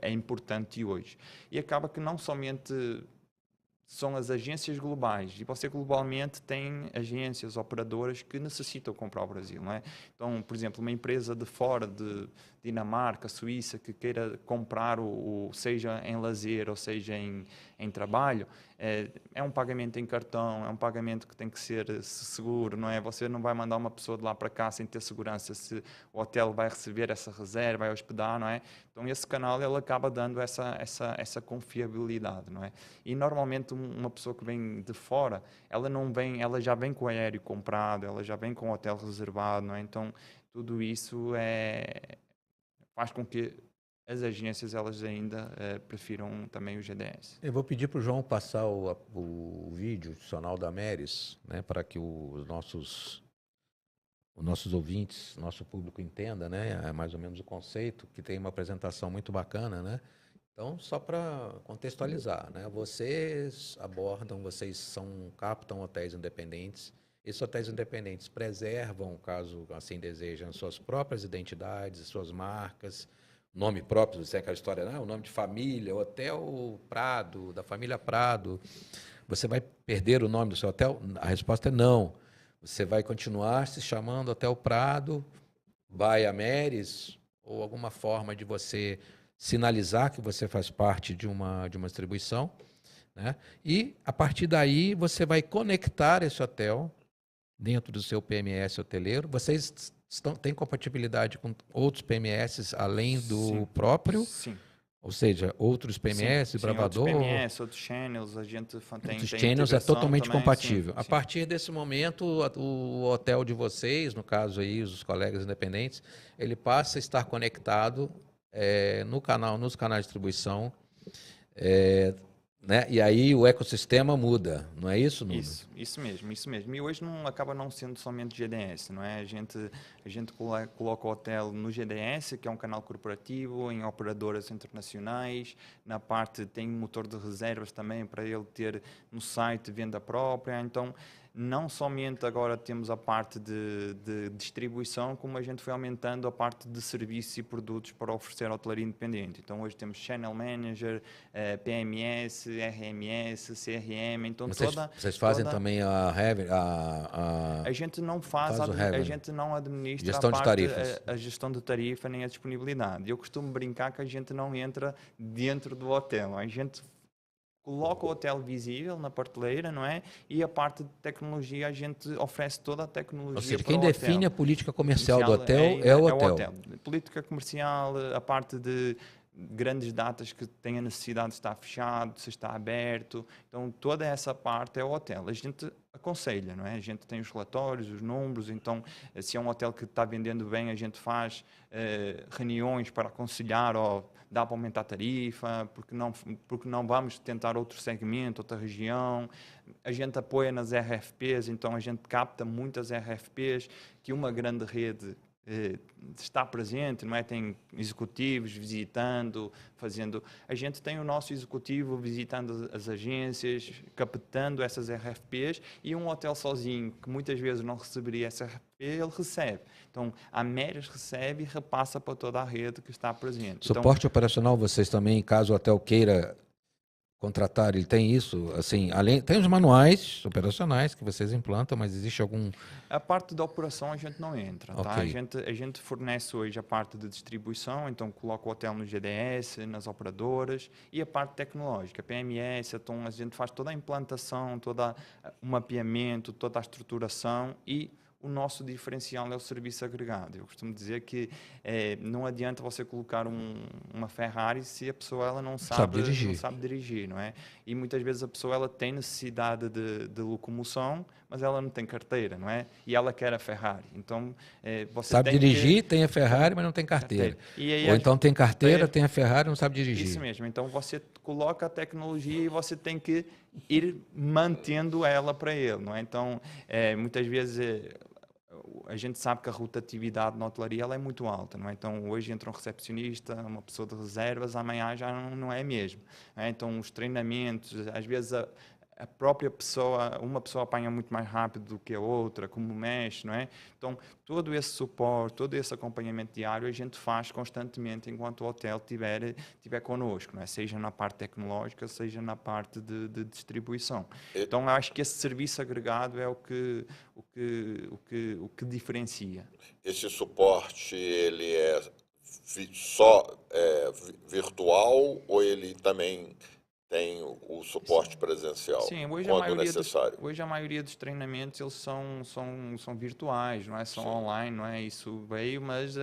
[SPEAKER 3] é importante hoje. E acaba que não somente são as agências globais, e você globalmente tem agências, operadoras que necessitam comprar o Brasil, não é? Então, por exemplo, uma empresa de fora de Dinamarca, Suíça, que queira comprar seja em lazer ou seja em trabalho, é um pagamento em cartão, é um pagamento que tem que ser seguro, não é? Você não vai mandar uma pessoa de lá para cá sem ter segurança se o hotel vai receber essa reserva, vai hospedar, não é? Então, esse canal ele acaba dando essa confiabilidade, não é? E normalmente uma pessoa que vem de fora, ela já vem com o aéreo comprado, ela já vem com o hotel reservado, não é? Então, tudo isso faz com que as agências elas ainda prefiram também o GDS.
[SPEAKER 2] Eu vou pedir para o João passar o vídeo institucional da Meris, né, para que os nossos ouvintes, nosso público entenda, né, mais ou menos o conceito, que tem uma apresentação muito bacana, né? Então, só para contextualizar, né, vocês captam hotéis independentes. Esses hotéis independentes preservam, caso assim desejam, suas próprias identidades, suas marcas, nome próprio, você é aquela história, né? O nome de família, Hotel Prado, da família Prado. Você vai perder o nome do seu hotel? A resposta é não. Você vai continuar se chamando Hotel Prado, by Ameris, ou alguma forma de você sinalizar que você faz parte de uma distribuição, né? E, a partir daí, você vai conectar esse hotel dentro do seu PMS hoteleiro. Vocês têm compatibilidade com outros PMS além do próprio?
[SPEAKER 3] Sim.
[SPEAKER 2] Ou seja, outros PMS, Bravador?
[SPEAKER 3] Outros PMS, outros channels, a gente tem
[SPEAKER 2] Outros channels é totalmente
[SPEAKER 3] também,
[SPEAKER 2] compatível.
[SPEAKER 3] sim,
[SPEAKER 2] A
[SPEAKER 3] sim.
[SPEAKER 2] partir desse momento, o hotel de vocês, no caso aí, os colegas independentes, ele passa a estar conectado nos canais de distribuição, né? E aí o ecossistema muda, não é isso, Nuno?
[SPEAKER 3] Isso mesmo. E hoje acaba não sendo somente GDS, não é? A gente coloca o hotel no GDS, que é um canal corporativo, em operadoras internacionais, na parte tem motor de reservas também para ele ter no site venda própria, então não somente agora temos a parte de distribuição, como a gente foi aumentando a parte de serviços e produtos para oferecer à hotelaria independente. Então hoje temos Channel Manager, PMS, RMS, CRM, então
[SPEAKER 2] vocês fazem também
[SPEAKER 3] a gente não faz a gente não administra
[SPEAKER 2] gestão de tarifas.
[SPEAKER 3] A gestão de tarifa nem a disponibilidade. Eu costumo brincar que a gente não entra dentro do hotel, a gente coloca o hotel visível na prateleira, não é? E a parte de tecnologia, a gente oferece toda a tecnologia.
[SPEAKER 2] Ou seja,
[SPEAKER 3] para
[SPEAKER 2] quem
[SPEAKER 3] o
[SPEAKER 2] define
[SPEAKER 3] hotel.
[SPEAKER 2] a política comercial do hotel é o hotel.
[SPEAKER 3] Política comercial, a parte de grandes datas que têm a necessidade de estar fechado, se está aberto. Então, toda essa parte é o hotel. A gente aconselha, não é? A gente tem os relatórios, os números, então, se é um hotel que está vendendo bem, a gente faz reuniões para aconselhar ou dá para aumentar a tarifa, porque não vamos tentar outro segmento, outra região. A gente apoia nas RFPs, então a gente capta muitas RFPs que uma grande rede está presente, não é? Tem executivos visitando, fazendo. A gente tem o nosso executivo visitando as agências, captando essas RFPs, e um hotel sozinho, que muitas vezes não receberia essa RFP, ele recebe. Então, a Meres recebe e repassa para toda a rede que está presente.
[SPEAKER 2] Suporte operacional, vocês também, caso o hotel queira contratar, ele tem isso, assim, tem os manuais operacionais que vocês implantam, mas existe algum...
[SPEAKER 3] A parte da operação a gente não entra, tá?
[SPEAKER 2] Okay.
[SPEAKER 3] A gente fornece hoje a parte de distribuição, então coloca o hotel no GDS, nas operadoras, e a parte tecnológica, PMS, então a gente faz toda a implantação, todo o mapeamento, toda a estruturação, e o nosso diferencial é o serviço agregado. Eu costumo dizer que não adianta você colocar uma Ferrari se a pessoa ela não sabe dirigir, não é? E muitas vezes a pessoa ela tem necessidade de locomoção, mas ela não tem carteira, não é? E ela quer a Ferrari. Então, você
[SPEAKER 2] sabe
[SPEAKER 3] tem
[SPEAKER 2] dirigir, tem a Ferrari, mas não tem carteira. Ou então tem carteira, tem a Ferrari, não sabe dirigir.
[SPEAKER 3] Isso mesmo. Então, você coloca a tecnologia e você tem que ir mantendo ela para ele, não é? Então, muitas vezes a gente sabe que a rotatividade na hotelaria ela é muito alta, não é? Então hoje entra um recepcionista, uma pessoa de reservas, amanhã já não é mesmo, não é? Então os treinamentos, às vezes a própria pessoa, uma pessoa apanha muito mais rápido do que a outra, como mexe, não é? Então, todo esse suporte, todo esse acompanhamento diário a gente faz constantemente enquanto o hotel estiver connosco, não é? Seja na parte tecnológica, seja na parte de distribuição. Então, acho que esse serviço agregado é o que diferencia.
[SPEAKER 1] Esse suporte, ele é só virtual ou ele também tem o suporte presencial?
[SPEAKER 3] Sim, hoje
[SPEAKER 1] necessário?
[SPEAKER 3] Hoje a maioria dos treinamentos eles são virtuais, não é? São online, não é? Isso veio, mas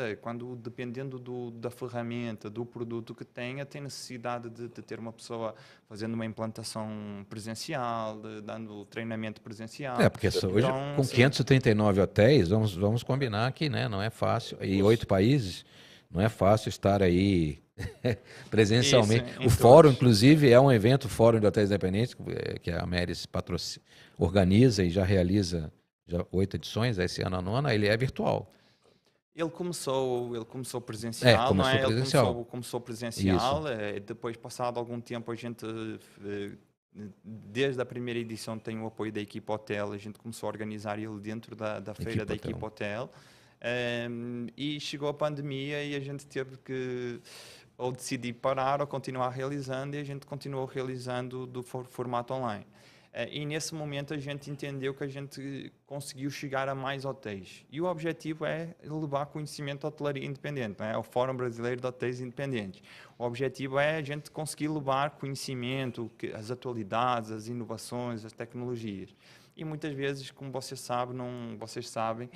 [SPEAKER 3] dependendo da ferramenta, do produto que tenha, tem necessidade de ter uma pessoa fazendo uma implantação presencial, dando treinamento presencial.
[SPEAKER 2] Porque hoje com 539 hotéis, vamos combinar que, né, não é fácil, e 8 países, não é fácil estar aí presencialmente. O fórum, inclusive, é um evento, o Fórum de Hotéis Independentes, que a Meres organiza e já realiza 8 edições, esse ano a 9ª, ele é virtual.
[SPEAKER 3] Ele começou presencial, não é? Ele começou presencial, depois, passado algum tempo, a gente, desde a primeira edição, tem o apoio da Equipa Hotel, a gente começou a organizar ele dentro da feira da Equipa Hotel. E chegou a pandemia e a gente teve que ou decidir parar ou continuar realizando, e a gente continuou realizando do formato online. E nesse momento a gente entendeu que a gente conseguiu chegar a mais hotéis. E o objetivo é levar conhecimento à hotelaria independente, não é? Ao Fórum Brasileiro de Hotéis Independentes. O objetivo é a gente conseguir levar conhecimento, as atualidades, as inovações, as tecnologias. E muitas vezes, como vocês sabem,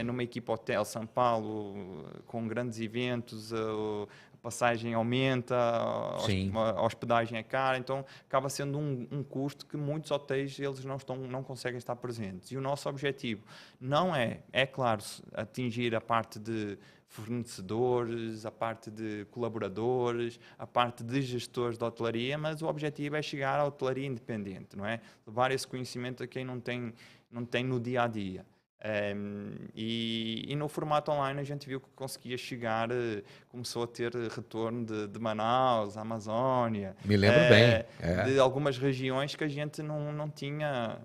[SPEAKER 3] numa equipa hotel São Paulo, com grandes eventos, a passagem aumenta, a hospedagem é cara, então acaba sendo um custo que muitos hotéis eles não conseguem estar presentes. E o nosso objetivo não é claro, atingir a parte de fornecedores, a parte de colaboradores, a parte de gestores da hotelaria, mas o objetivo é chegar à hotelaria independente, não é? Levar esse conhecimento a quem não tem no dia a dia. E no formato online a gente viu que conseguia chegar, começou a ter retorno de Manaus, Amazônia.
[SPEAKER 2] Me lembro bem.
[SPEAKER 3] De algumas regiões que a gente não tinha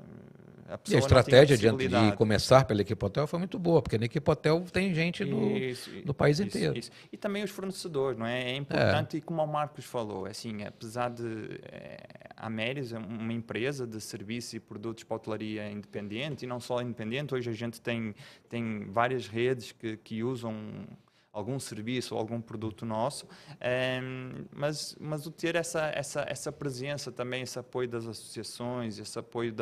[SPEAKER 3] A
[SPEAKER 2] E a
[SPEAKER 3] pessoa não tinha
[SPEAKER 2] estratégia de
[SPEAKER 3] possibilidade.
[SPEAKER 2] começar pela Equipe Hotel foi muito boa, porque na Equipe Hotel tem gente no país inteiro.
[SPEAKER 3] Isso. E também os fornecedores, não é? É importante, e como o Marcos falou, assim, apesar de a Ameris é uma empresa de serviços e produtos para a hotelaria independente, e não só independente, hoje a gente tem várias redes que usam algum serviço ou algum produto nosso, mas o ter essa presença também, esse apoio das associações, esse apoio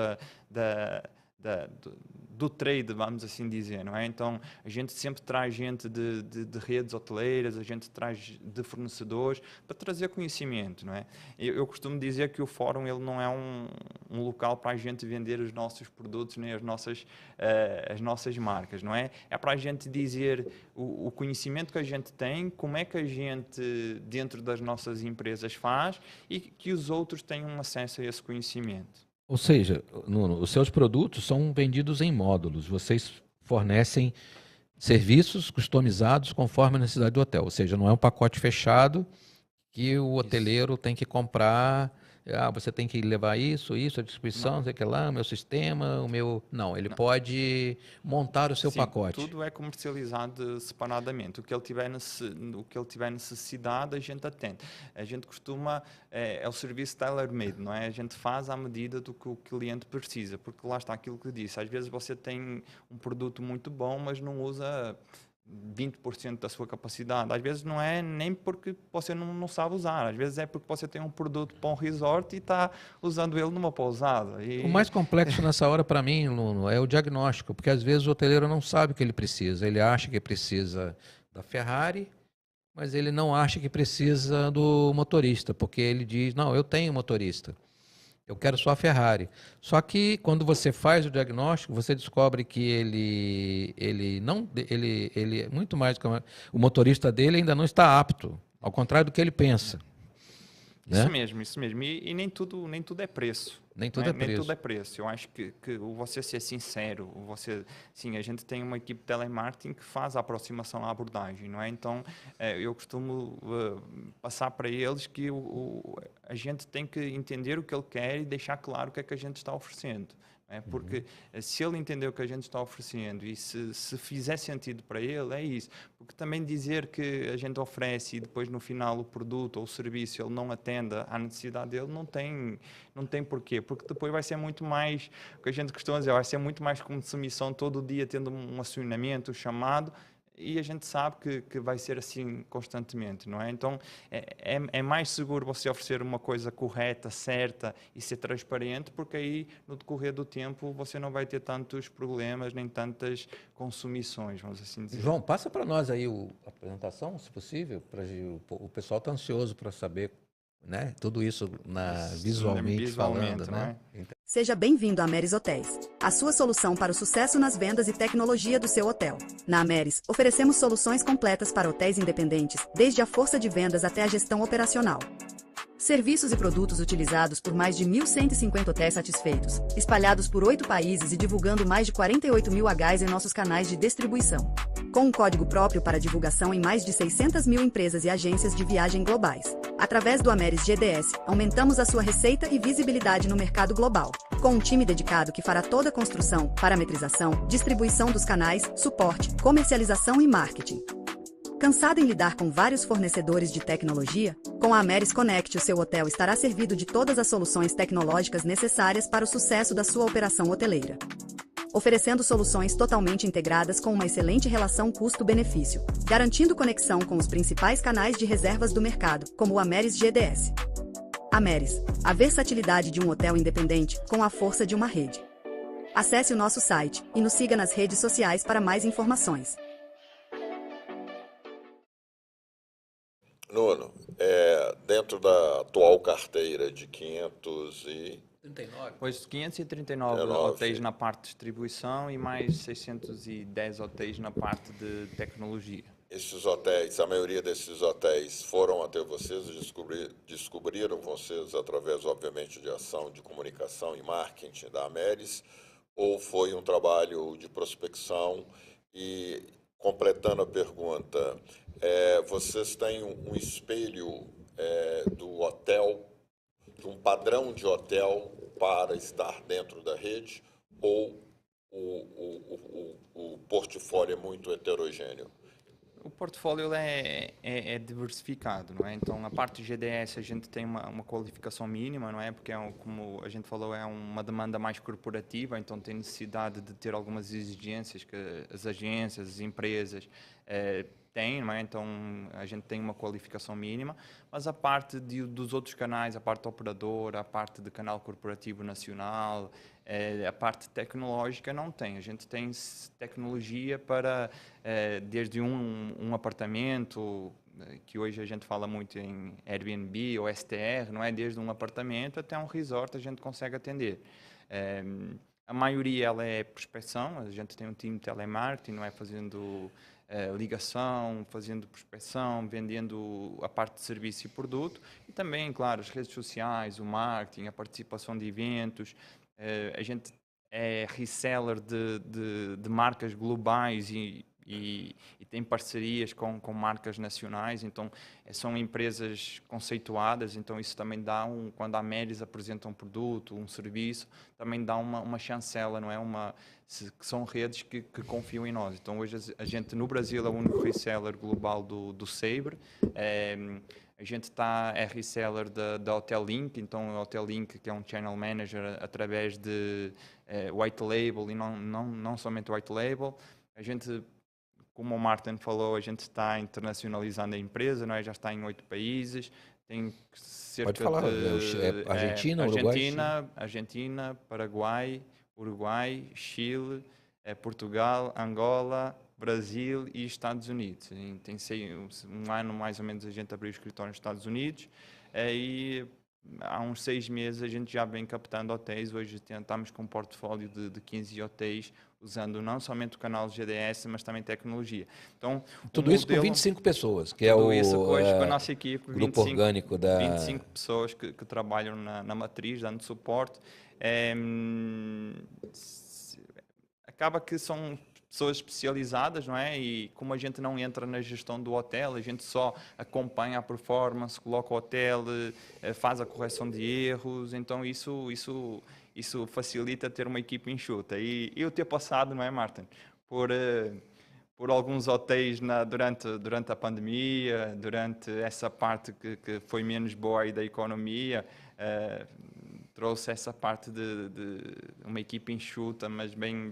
[SPEAKER 3] do trade, vamos assim dizer, não é? Então, a gente sempre traz gente de redes hoteleiras, a gente traz de fornecedores para trazer conhecimento, não é? Eu costumo dizer que o fórum ele não é um local para a gente vender os nossos produtos nem as nossas marcas, não é? É para a gente dizer o conhecimento que a gente tem, como é que a gente, dentro das nossas empresas, faz e que os outros tenham acesso a esse conhecimento.
[SPEAKER 2] Ou seja, Nuno, os seus produtos são vendidos em módulos. Vocês fornecem serviços customizados conforme a necessidade do hotel. Ou seja, não é um pacote fechado que o hoteleiro tem que comprar. Você tem que levar isso, a distribuição, não sei o que lá, o meu sistema, o meu... Não, ele pode montar o seu pacote.
[SPEAKER 3] Tudo é comercializado separadamente. O que ele tiver necessidade, a gente atende. A gente costuma... É o serviço tailor-made, não é? A gente faz à medida do que o cliente precisa, porque lá está aquilo que eu disse. Às vezes você tem um produto muito bom, mas não usa 20% da sua capacidade. Às vezes não é nem porque você não sabe usar, às vezes é porque você tem um produto para um resort e está usando ele numa pousada.
[SPEAKER 2] O mais complexo nessa hora para mim, Nuno, é o diagnóstico, porque às vezes o hoteleiro não sabe o que ele precisa. Ele acha que precisa da Ferrari, mas ele não acha que precisa do motorista, porque ele diz, não, eu tenho motorista. Eu quero só a Ferrari. Só que quando você faz o diagnóstico, você descobre que ele muito mais do que o motorista dele ainda não está apto, ao contrário do que ele pensa.
[SPEAKER 3] Isso
[SPEAKER 2] Né?
[SPEAKER 3] mesmo, isso mesmo. E nem tudo é preço.
[SPEAKER 2] Nem tudo
[SPEAKER 3] né?
[SPEAKER 2] é preço.
[SPEAKER 3] Nem tudo é preço. Eu acho que você ser sincero, sim, a gente tem uma equipe de telemarketing que faz a aproximação à abordagem, não é? Então, eu costumo passar para eles que a gente tem que entender o que ele quer e deixar claro o que é que a gente está oferecendo. Porque se ele entender o que a gente está oferecendo e se fizer sentido para ele, é isso. Porque também dizer que a gente oferece e depois no final o produto ou o serviço ele não atenda à necessidade dele, não tem porquê. Porque depois vai ser muito mais, o que a gente costuma dizer, vai ser muito mais como submissão todo dia tendo um acionamento, um chamado, e a gente sabe que vai ser assim constantemente, não é? Então, é mais seguro você oferecer uma coisa correta, certa e ser transparente, porque aí, no decorrer do tempo, você não vai ter tantos problemas, nem tantas consumições, vamos assim dizer.
[SPEAKER 2] João, passa para nós aí a apresentação, se possível. O pessoal está ansioso para saber, né, tudo isso visualmente falando, né?
[SPEAKER 4] Seja bem-vindo à Ameris Hotéis, a sua solução para o sucesso nas vendas e tecnologia do seu hotel. Na Ameris, oferecemos soluções completas para hotéis independentes, desde a força de vendas até a gestão operacional. Serviços e produtos utilizados por mais de 1.150 hotéis satisfeitos, espalhados por 8 países e divulgando mais de 48 mil Hs em nossos canais de distribuição. Com um código próprio para divulgação em mais de 600 mil empresas e agências de viagem globais. Através do Ameris GDS, aumentamos a sua receita e visibilidade no mercado global. Com um time dedicado que fará toda a construção, parametrização, distribuição dos canais, suporte, comercialização e marketing. Cansado em lidar com vários fornecedores de tecnologia? Com a Ameris Connect, o seu hotel estará servido de todas as soluções tecnológicas necessárias para o sucesso da sua operação hoteleira. Oferecendo soluções totalmente integradas com uma excelente relação custo-benefício, garantindo conexão com os principais canais de reservas do mercado, como o Ameris GDS. Ameris, a versatilidade de um hotel independente com a força de uma rede. Acesse o nosso site e nos siga nas redes sociais para mais informações.
[SPEAKER 1] Nuno, dentro da atual carteira de
[SPEAKER 3] 539 hotéis na parte de distribuição e mais 610 hotéis na parte de tecnologia.
[SPEAKER 1] Esses hotéis, a maioria desses hotéis foram até vocês e descobriram vocês através, obviamente, de ação de comunicação e marketing da Ameris, ou foi um trabalho de prospecção? E, completando a pergunta, vocês têm um espelho do hotel, de um padrão de hotel para estar dentro da rede, ou o portfólio é muito heterogêneo?
[SPEAKER 3] O portfólio é diversificado, não é? Então, a parte de GDS, a gente tem uma qualificação mínima, não é? Porque, como a gente falou, é uma demanda mais corporativa, então tem necessidade de ter algumas exigências que as agências, as empresas têm, não é? Então, a gente tem uma qualificação mínima, mas a parte dos outros canais, a parte operadora, a parte de canal corporativo nacional, a parte tecnológica não tem. A gente tem tecnologia para desde um apartamento, que hoje a gente fala muito em Airbnb ou STR, não é? Desde um apartamento até um resort a gente consegue atender. A maioria ela é prospecção, a gente tem um time de telemarketing, não é? Fazendo ligação, fazendo prospecção, vendendo a parte de serviço e produto, e também, claro, as redes sociais, o marketing, a participação de eventos. A gente é reseller de marcas globais e tem parcerias com marcas nacionais, então são empresas conceituadas, então isso também dá quando a Ameris apresenta um produto, um serviço, também dá uma chancela, não é? Que são redes que confiam em nós. Então hoje a gente no Brasil é o único reseller global do Sabre. A gente é reseller da Hotel Link, então a Hotel Link, que é um channel manager através de white label e não somente white label. A gente, como o Martin falou, a gente está internacionalizando a empresa, não é? Já está em 8 países, tem cerca
[SPEAKER 2] Pode falar,
[SPEAKER 3] de
[SPEAKER 2] Argentina, Uruguai, Chile.
[SPEAKER 3] Argentina, Paraguai, Uruguai, Chile, Portugal, Angola, Brasil e Estados Unidos. Tem um ano mais ou menos a gente abriu o escritório nos Estados Unidos e há uns 6 meses a gente já vem captando hotéis. Hoje estamos com um portfólio de 15 hotéis usando não somente o canal GDS, mas também tecnologia. Então,
[SPEAKER 2] tudo isso com 25 pessoas, que
[SPEAKER 3] tudo isso hoje com a nossa equipe,
[SPEAKER 2] grupo orgânico da
[SPEAKER 3] 25 pessoas que trabalham na matriz, dando suporte. Acaba que são pessoas especializadas, não é? E como a gente não entra na gestão do hotel, a gente só acompanha a performance, coloca o hotel, faz a correção de erros, então isso facilita ter uma equipe enxuta. E eu ter passado, não é, Martin, por alguns hotéis durante a pandemia, durante essa parte que foi menos boa aí da economia, trouxe essa parte de uma equipe enxuta, mas bem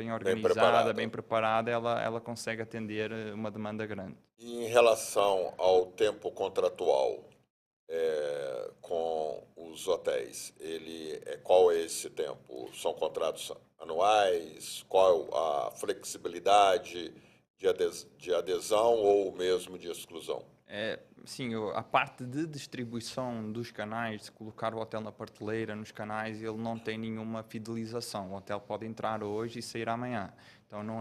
[SPEAKER 3] organizada, bem preparada, ela consegue atender uma demanda grande.
[SPEAKER 1] E em relação ao tempo contratual com os hotéis, qual é esse tempo? São contratos anuais? Qual a flexibilidade de adesão ou mesmo de exclusão?
[SPEAKER 3] Sim, a parte de distribuição dos canais, de colocar o hotel na prateleira nos canais, ele não tem nenhuma fidelização. O hotel pode entrar hoje e sair amanhã. Então não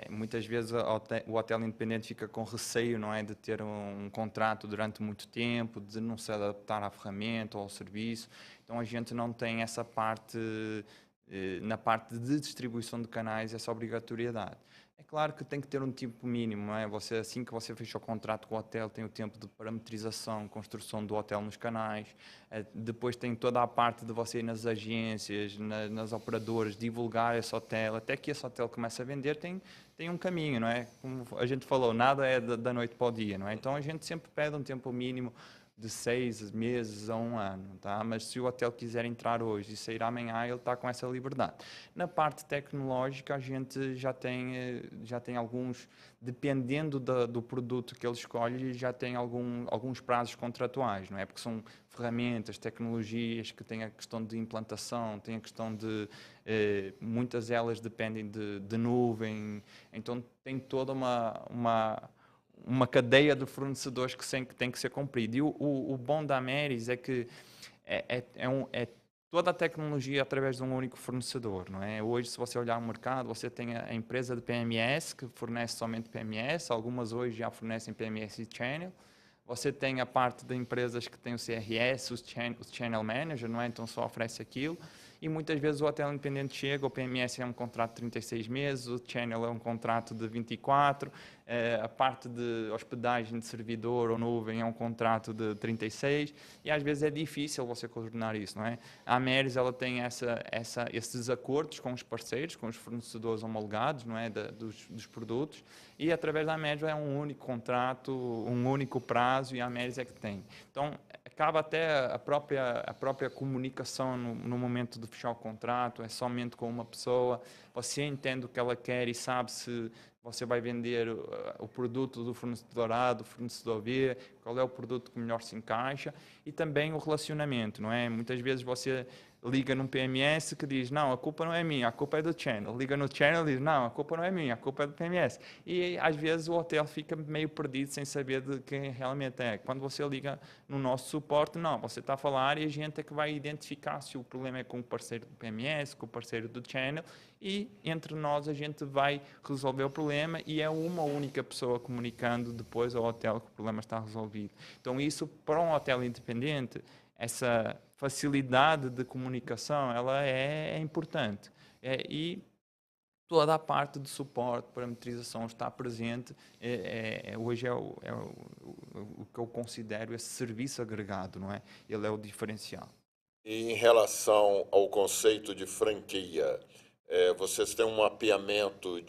[SPEAKER 3] muitas vezes o hotel independente fica com receio, não é, de ter um contrato durante muito tempo, de não se adaptar à ferramenta ou ao serviço. Então a gente não tem essa parte, na parte de distribuição de canais, essa obrigatoriedade. É claro que tem que ter um tempo mínimo, não é? Assim que você fecha o contrato com o hotel, tem o tempo de parametrização, construção do hotel nos canais. Depois tem toda a parte de você ir nas agências, nas operadoras, divulgar esse hotel. Até que esse hotel comece a vender, tem um caminho, não é? Como a gente falou, nada é da noite para o dia, não é? Então a gente sempre pede um tempo mínimo de 6 meses a 1 ano, tá? Mas se o hotel quiser entrar hoje e sair amanhã, ele está com essa liberdade. Na parte tecnológica, a gente já tem alguns, dependendo do produto que ele escolhe, já tem alguns prazos contratuais, não é? Porque são ferramentas, tecnologias que têm a questão de implantação, tem a questão de muitas delas dependem de nuvem, então tem toda uma cadeia de fornecedores que tem que ser cumprida. E o bom da Ameris é que é toda a tecnologia através de um único fornecedor, não é? Hoje, se você olhar o mercado, você tem a empresa de PMS, que fornece somente PMS, algumas hoje já fornecem PMS e Channel. Você tem a parte de empresas que têm o CRS, os Channel Manager, não é? Então só oferece aquilo. e muitas vezes o hotel independente chega, o PMS é um contrato de 36 meses, o Channel é um contrato de 24, a parte de hospedagem de servidor ou nuvem é um contrato de 36, e às vezes é difícil você coordenar isso, não é? A Ameris, ela tem esses acordos com os parceiros, com os fornecedores homologados, não é, dos produtos, e através da Ameris é um único contrato, um único prazo, e a Ameris é que tem. Então, acaba até a própria comunicação no momento de fechar o contrato, é somente com uma pessoa, você entende o que ela quer e sabe se você vai vender o produto do fornecedor A, do fornecedor B, qual é o produto que melhor se encaixa, e também o relacionamento, não é? Muitas vezes você liga num PMS que diz, não, a culpa não é minha, a culpa é do Channel. Liga no Channel e diz, não, a culpa não é minha, a culpa é do PMS. E às vezes o hotel fica meio perdido sem saber de quem realmente é. Quando você liga no nosso suporte, não, você está a falar e a gente é que vai identificar se o problema é com o parceiro do PMS, com o parceiro do Channel, e entre nós a gente vai resolver o problema e é uma única pessoa comunicando depois ao hotel que o problema está resolvido. Então isso, para um hotel independente, essa facilidade de comunicação, ela é importante. E toda a parte de suporte, parametrização está presente, hoje o que eu considero esse serviço agregado, não é? Ele é o diferencial.
[SPEAKER 1] E em relação ao conceito de franquia, vocês têm um mapeamento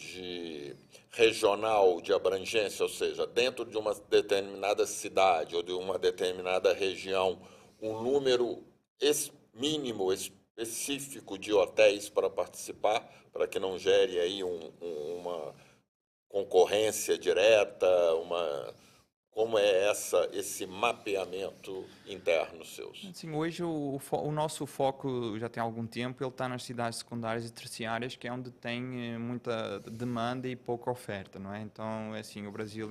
[SPEAKER 1] regional de abrangência, ou seja, dentro de uma determinada cidade ou de uma determinada região, um número mínimo específico de hotéis para participar, para que não gere aí uma concorrência direta, como é esse mapeamento interno seus?
[SPEAKER 3] Sim, hoje o nosso foco já tem algum tempo, ele está nas cidades secundárias e terciárias, que é onde tem muita demanda e pouca oferta, não é? Então, assim, o Brasil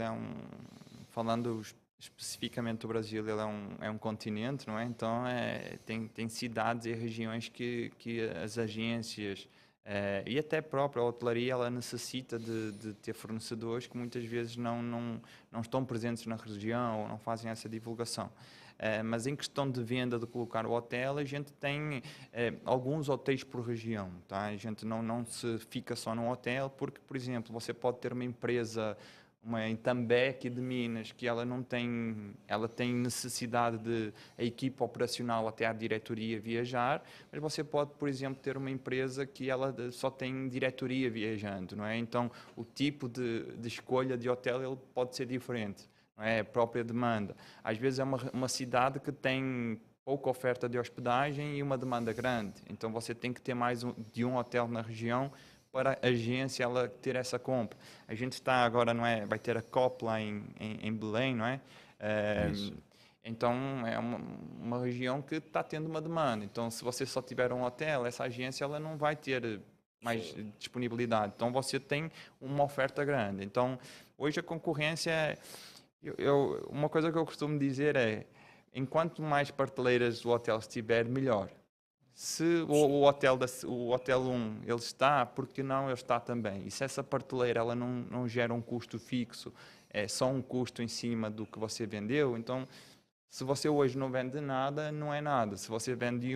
[SPEAKER 3] falando especificamente do Brasil, ele é um continente, não é? Então, tem cidades e regiões que as agências e até a própria hotelaria, ela necessita de ter fornecedores que muitas vezes não estão presentes na região ou não fazem essa divulgação. Mas em questão de venda, de colocar o hotel, a gente tem alguns hotéis por região, tá? A gente não se fica só num hotel, porque, por exemplo, você pode ter uma empresa, uma em També, aqui de Minas, que ela tem necessidade de a equipa operacional até à diretoria viajar, mas você pode, por exemplo, ter uma empresa que ela só tem diretoria viajando, não é? Então, o tipo de escolha de hotel ele pode ser diferente, não é? A própria demanda. Às vezes é uma cidade que tem pouca oferta de hospedagem e uma demanda grande, então você tem que ter mais de um hotel na região para a agência ela ter essa compra. A gente está agora, não é? Vai ter a COP lá em Belém, não é? Então, é uma região que está tendo uma demanda. Então, se você só tiver um hotel, essa agência ela não vai ter mais disponibilidade. Então, você tem uma oferta grande. Então, hoje a concorrência... uma coisa que eu costumo dizer é, enquanto mais prateleiras o hotel estiver, melhor. Se o hotel 1 ele está, por que não ele está também? E se essa prateleira ela não gera um custo fixo, é só um custo em cima do que você vendeu, então se você hoje não vende nada, não é nada. Se você vende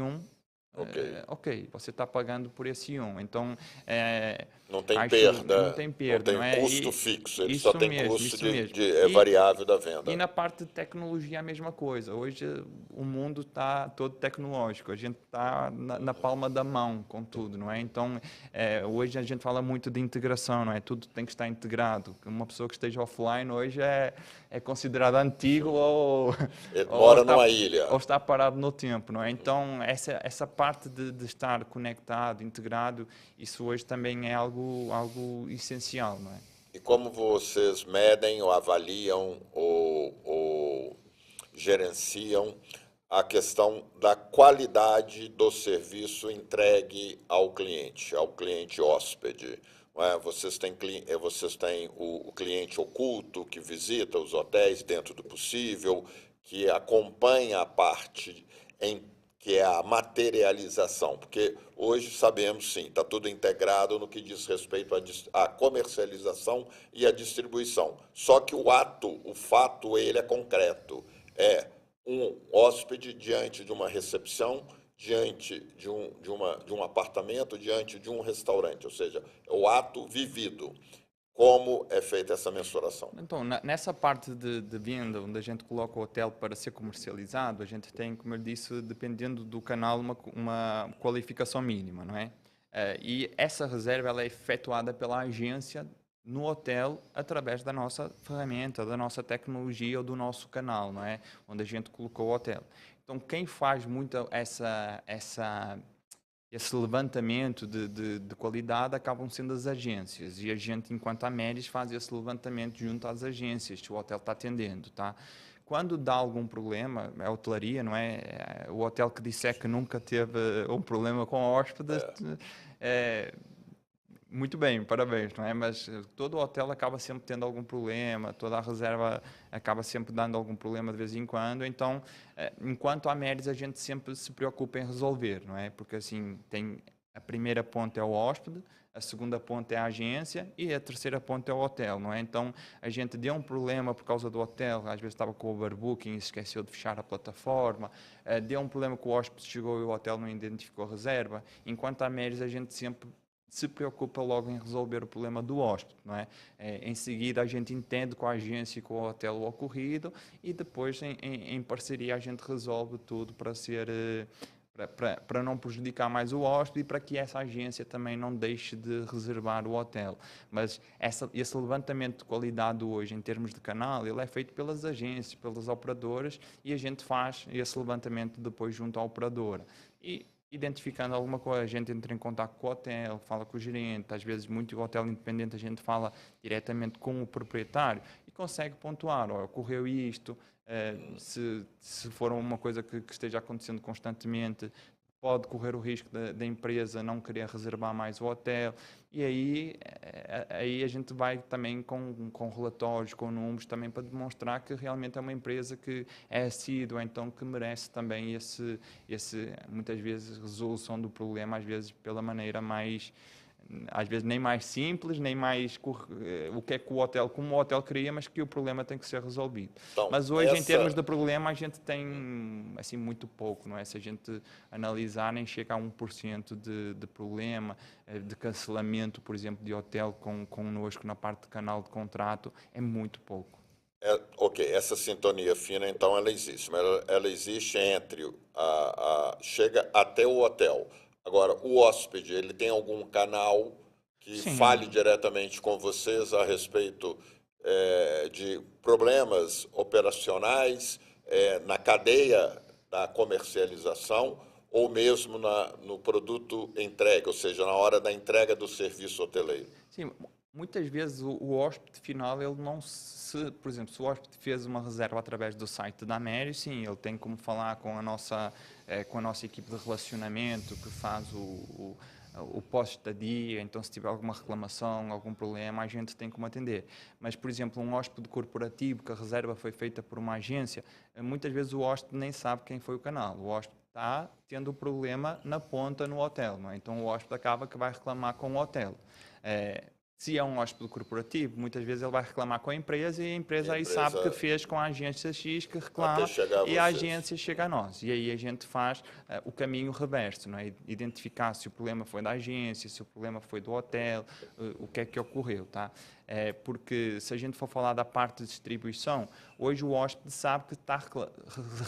[SPEAKER 3] ok, você está pagando por esse então
[SPEAKER 1] não tem perda,
[SPEAKER 3] não tem perda,
[SPEAKER 1] não tem
[SPEAKER 3] é?
[SPEAKER 1] custo fixo, ele só tem
[SPEAKER 3] mesmo,
[SPEAKER 1] custo
[SPEAKER 3] mesmo.
[SPEAKER 1] variável da venda.
[SPEAKER 3] E na parte de tecnologia a mesma coisa. Hoje o mundo está todo tecnológico, a gente está na palma da mão com tudo, não é? Então hoje a gente fala muito de integração, não é? Tudo tem que estar integrado. Uma pessoa que esteja offline hoje é considerada antigo ou
[SPEAKER 1] mora numa ilha.
[SPEAKER 3] Ou está parado no tempo, não é? Então essa parte de estar conectado, integrado, isso hoje também é algo essencial, não é?
[SPEAKER 1] E como vocês medem ou avaliam ou gerenciam a questão da qualidade do serviço entregue ao cliente hóspede? Não é? Vocês têm o cliente oculto que visita os hotéis dentro do possível, que acompanha a parte que é a materialização, porque hoje sabemos, sim, está tudo integrado no que diz respeito à comercialização e à distribuição. Só que o fato, ele é concreto. É um hóspede diante de uma recepção, diante de um apartamento, diante de um restaurante, ou seja, é o ato vivido. Como é feita essa mensuração?
[SPEAKER 3] Então, nessa parte de venda, onde a gente coloca o hotel para ser comercializado, a gente tem, como eu disse, dependendo do canal, uma qualificação mínima, não é? E essa reserva ela é efetuada pela agência no hotel através da nossa ferramenta, da nossa tecnologia ou do nosso canal, não é? Onde a gente colocou o hotel. Então, quem faz muito esse levantamento de qualidade acabam sendo as agências, e a gente, enquanto Ameris, faz esse levantamento junto às agências que o hotel está atendendo, tá? Quando dá algum problema, a hotelaria, não é? O hotel que disser que nunca teve um problema com hóspedes, muito bem, parabéns, não é? Mas todo o hotel acaba sempre tendo algum problema, toda a reserva acaba sempre dando algum problema de vez em quando. Então, enquanto a Ameris, a gente sempre se preocupa em resolver, não é? Porque assim, a primeira ponta é o hóspede, a segunda ponta é a agência e a terceira ponta é o hotel, não é? Então, a gente deu um problema por causa do hotel, às vezes estava com o overbooking e esqueceu de fechar a plataforma, deu um problema que o hóspede chegou e o hotel não identificou a reserva. Enquanto a Ameris, a gente sempre se preocupa logo em resolver o problema do hóspede, não é? Em seguida, a gente entende com a agência e com o hotel o ocorrido e depois, em parceria, a gente resolve tudo para ser... Para não prejudicar mais o hóspede e para que essa agência também não deixe de reservar o hotel. Mas esse levantamento de qualidade hoje, em termos de canal, ele é feito pelas agências, pelas operadoras, e a gente faz esse levantamento depois junto à operadora. E identificando alguma coisa, a gente entra em contato com o hotel, fala com o gerente, às vezes muito hotel independente a gente fala diretamente com o proprietário e consegue pontuar, ocorreu isto, se for uma coisa que esteja acontecendo constantemente, pode correr o risco da empresa não querer reservar mais o hotel, e aí a gente vai também com relatórios, com números, também para demonstrar que realmente é uma empresa que é assídua, então que merece também muitas vezes, resolução do problema, às vezes pela maneira mais... às vezes nem mais simples, nem mais o que é que o hotel, como o hotel queria, mas que o problema tem que ser resolvido.
[SPEAKER 1] Então,
[SPEAKER 3] mas hoje, em termos de problema, a gente tem assim muito pouco, não é? Se a gente analisar, nem chega a 1% de problema, de cancelamento, por exemplo, de hotel connosco na parte de canal de contrato, é muito pouco.
[SPEAKER 1] Ok, essa sintonia fina, então, ela existe, mas ela existe entre chega até o hotel. Agora, o hóspede, ele tem algum canal que
[SPEAKER 3] Sim.
[SPEAKER 1] fale diretamente com vocês a respeito de problemas operacionais na cadeia da comercialização ou mesmo no produto entregue, ou seja, na hora da entrega do serviço hoteleiro?
[SPEAKER 3] Sim, muitas vezes o hóspede final, ele não por exemplo, se o hóspede fez uma reserva através do site da Ameris, sim, ele tem como falar com a nossa equipe de relacionamento que faz o pós-estadia, então se tiver alguma reclamação, algum problema, a gente tem como atender. Mas, por exemplo, um hóspede corporativo que a reserva foi feita por uma agência, muitas vezes o hóspede nem sabe quem foi o canal. O hóspede está tendo o problema na ponta no hotel, não é? Então o hóspede acaba que vai reclamar com o hotel. Se é um hóspede corporativo, muitas vezes ele vai reclamar com a empresa e a empresa aí sabe que fez com a agência X que reclama e a agência chega a nós. E aí a gente faz o caminho reverso, não é? Identificar se o problema foi da agência, se o problema foi do hotel, o que é que ocorreu, tá? Porque se a gente for falar da parte de distribuição, hoje o hóspede sabe que está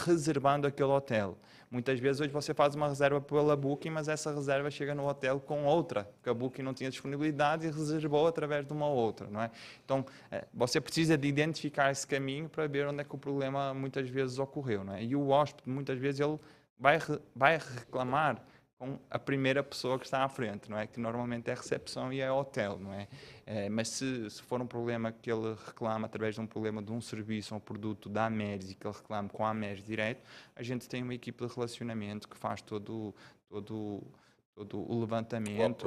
[SPEAKER 3] reservando aquele hotel. Muitas vezes hoje você faz uma reserva pela Booking, mas essa reserva chega no hotel com outra, porque a Booking não tinha disponibilidade e reservou através de uma outra, não é? Então, você precisa de identificar esse caminho para ver onde é que o problema muitas vezes ocorreu, não é? E o hóspede, muitas vezes, ele vai reclamar com a primeira pessoa que está à frente, não é? Que normalmente é a recepção e é o hotel, não é? Mas se for um problema que ele reclama através de um problema de um serviço ou um produto da Ameris e que ele reclama com a Ameris direto, a gente tem uma equipe de relacionamento que faz todo o levantamento.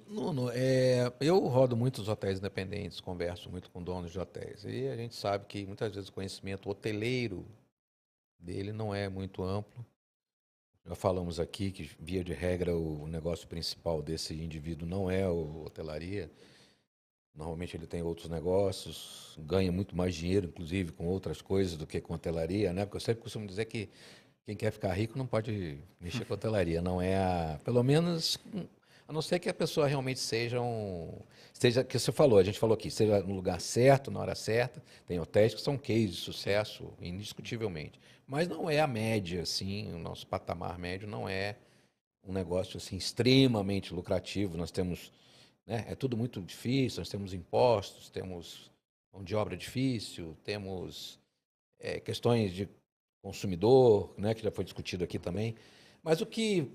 [SPEAKER 2] Nuno, eu rodo muitos hotéis independentes, converso muito com donos de hotéis e a gente sabe que muitas vezes o conhecimento hoteleiro dele não é muito amplo. Já falamos aqui que, via de regra, o negócio principal desse indivíduo não é a hotelaria. Normalmente ele tem outros negócios, ganha muito mais dinheiro, inclusive, com outras coisas do que com hotelaria, né? Porque eu sempre costumo dizer que quem quer ficar rico não pode mexer com hotelaria. Não é pelo menos, a não ser que a pessoa realmente seja, que você falou, a gente falou aqui, seja no lugar certo, na hora certa. Tem hotéis que são cases de sucesso, indiscutivelmente. Mas não é a média, assim, o nosso patamar médio não é um negócio assim extremamente lucrativo. Nós temos, né, é tudo muito difícil, nós temos impostos, temos mão de obra difícil, temos questões de consumidor, né, que já foi discutido aqui também. Mas o que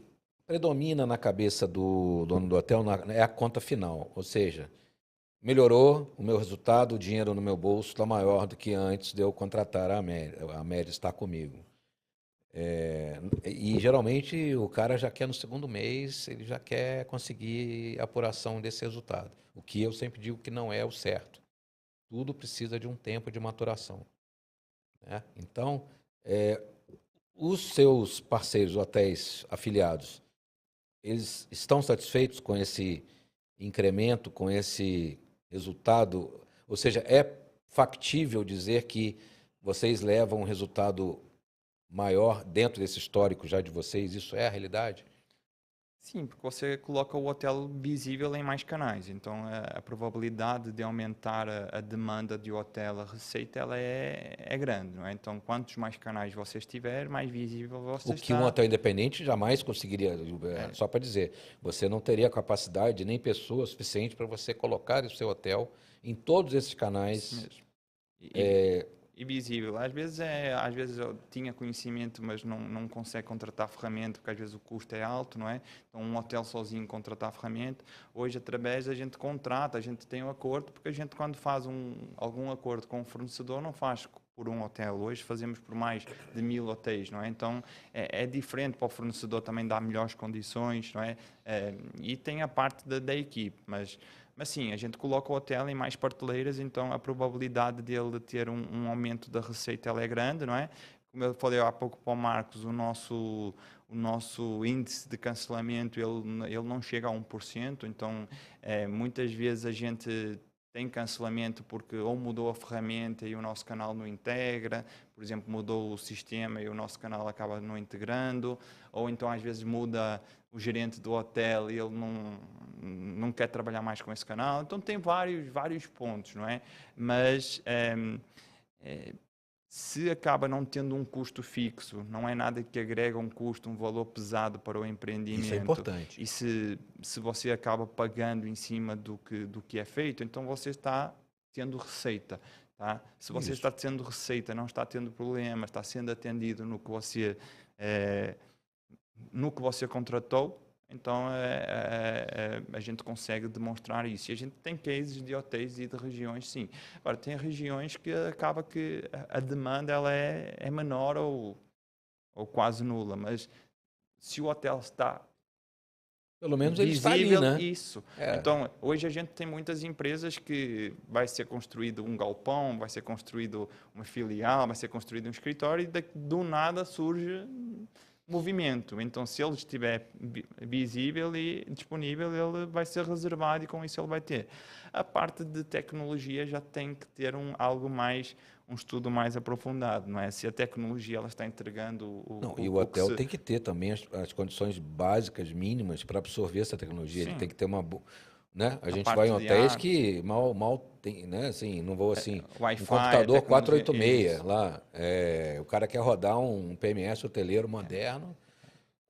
[SPEAKER 2] predomina na cabeça do dono do hotel é a conta final, ou seja, melhorou o meu resultado, o dinheiro no meu bolso está maior do que antes de eu contratar a Amélia está comigo. E geralmente o cara já quer no segundo mês, ele já quer conseguir a apuração desse resultado. O que eu sempre digo que não é o certo. Tudo precisa de um tempo de maturação, né? Então, os seus parceiros, hotéis afiliados, eles estão satisfeitos com esse incremento, com esse resultado? Ou seja, é factível dizer que vocês levam um resultado maior dentro desse histórico já de vocês? Isso é a realidade?
[SPEAKER 3] Sim, porque você coloca o hotel visível em mais canais, então a probabilidade de aumentar a demanda de hotel, a receita, ela é grande, não é? Então, quantos mais canais você tiver, mais visível você
[SPEAKER 2] O que
[SPEAKER 3] está.
[SPEAKER 2] um hotel independente jamais conseguiria, só para dizer, você não teria capacidade nem pessoa suficiente para você colocar o seu hotel em todos esses canais.
[SPEAKER 3] Isso mesmo. E visível. Às vezes eu tinha conhecimento, mas não consegue contratar ferramenta, porque às vezes o custo é alto, não é? Então, um hotel sozinho contratar ferramenta. Hoje, através, a gente contrata, a gente tem um acordo, porque a gente, quando faz algum acordo com um fornecedor, não faz por um hotel. Hoje fazemos por mais de 1000 hotéis, não é? Então, é diferente para o fornecedor também dar melhores condições, não é? E tem a parte da equipe, mas sim, a gente coloca o hotel em mais prateleiras, então a probabilidade dele ter um aumento da receita ela é grande, não é? Como eu falei há pouco para o Marcos, o nosso índice de cancelamento ele não chega a 1%, então muitas vezes a gente tem cancelamento porque ou mudou a ferramenta e o nosso canal não integra, por exemplo, mudou o sistema e o nosso canal acaba não integrando, ou então às vezes muda o gerente do hotel e ele não quer trabalhar mais com esse canal. Então tem vários pontos, não é? Mas se acaba não tendo um custo fixo, não é nada que agrega um custo, um valor pesado para o empreendimento.
[SPEAKER 2] Isso é importante.
[SPEAKER 3] E se você acaba pagando em cima do que é feito, então você está tendo receita. Tá? Se você está tendo receita, não está tendo problemas, está sendo atendido no que você contratou, então a gente consegue demonstrar isso. E a gente tem cases de hotéis e de regiões, sim. Agora, tem regiões que acaba que a demanda ela é menor ou quase nula, mas se o hotel está
[SPEAKER 2] pelo menos ele está ali,
[SPEAKER 3] visível,
[SPEAKER 2] né?
[SPEAKER 3] isso. Então, hoje a gente tem muitas empresas que vai ser construído um galpão, vai ser construído uma filial, vai ser construído um escritório e do nada surge movimento. Então, se ele estiver visível e disponível, ele vai ser reservado e com isso ele vai ter. A parte de tecnologia já tem que ter um estudo mais aprofundado, não é? Se a tecnologia ela está entregando
[SPEAKER 2] E o hotel tem que ter também as condições básicas, mínimas, para absorver essa tecnologia.
[SPEAKER 3] Sim.
[SPEAKER 2] Ele tem que ter uma né? A gente
[SPEAKER 3] parte
[SPEAKER 2] vai em
[SPEAKER 3] de
[SPEAKER 2] hotéis
[SPEAKER 3] ar.
[SPEAKER 2] que mal tem, né? Assim, não vou assim.
[SPEAKER 3] Wi-Fi,
[SPEAKER 2] Um computador
[SPEAKER 3] tecnologia,
[SPEAKER 2] 486
[SPEAKER 3] isso.
[SPEAKER 2] lá. O cara quer rodar um PMS hoteleiro moderno,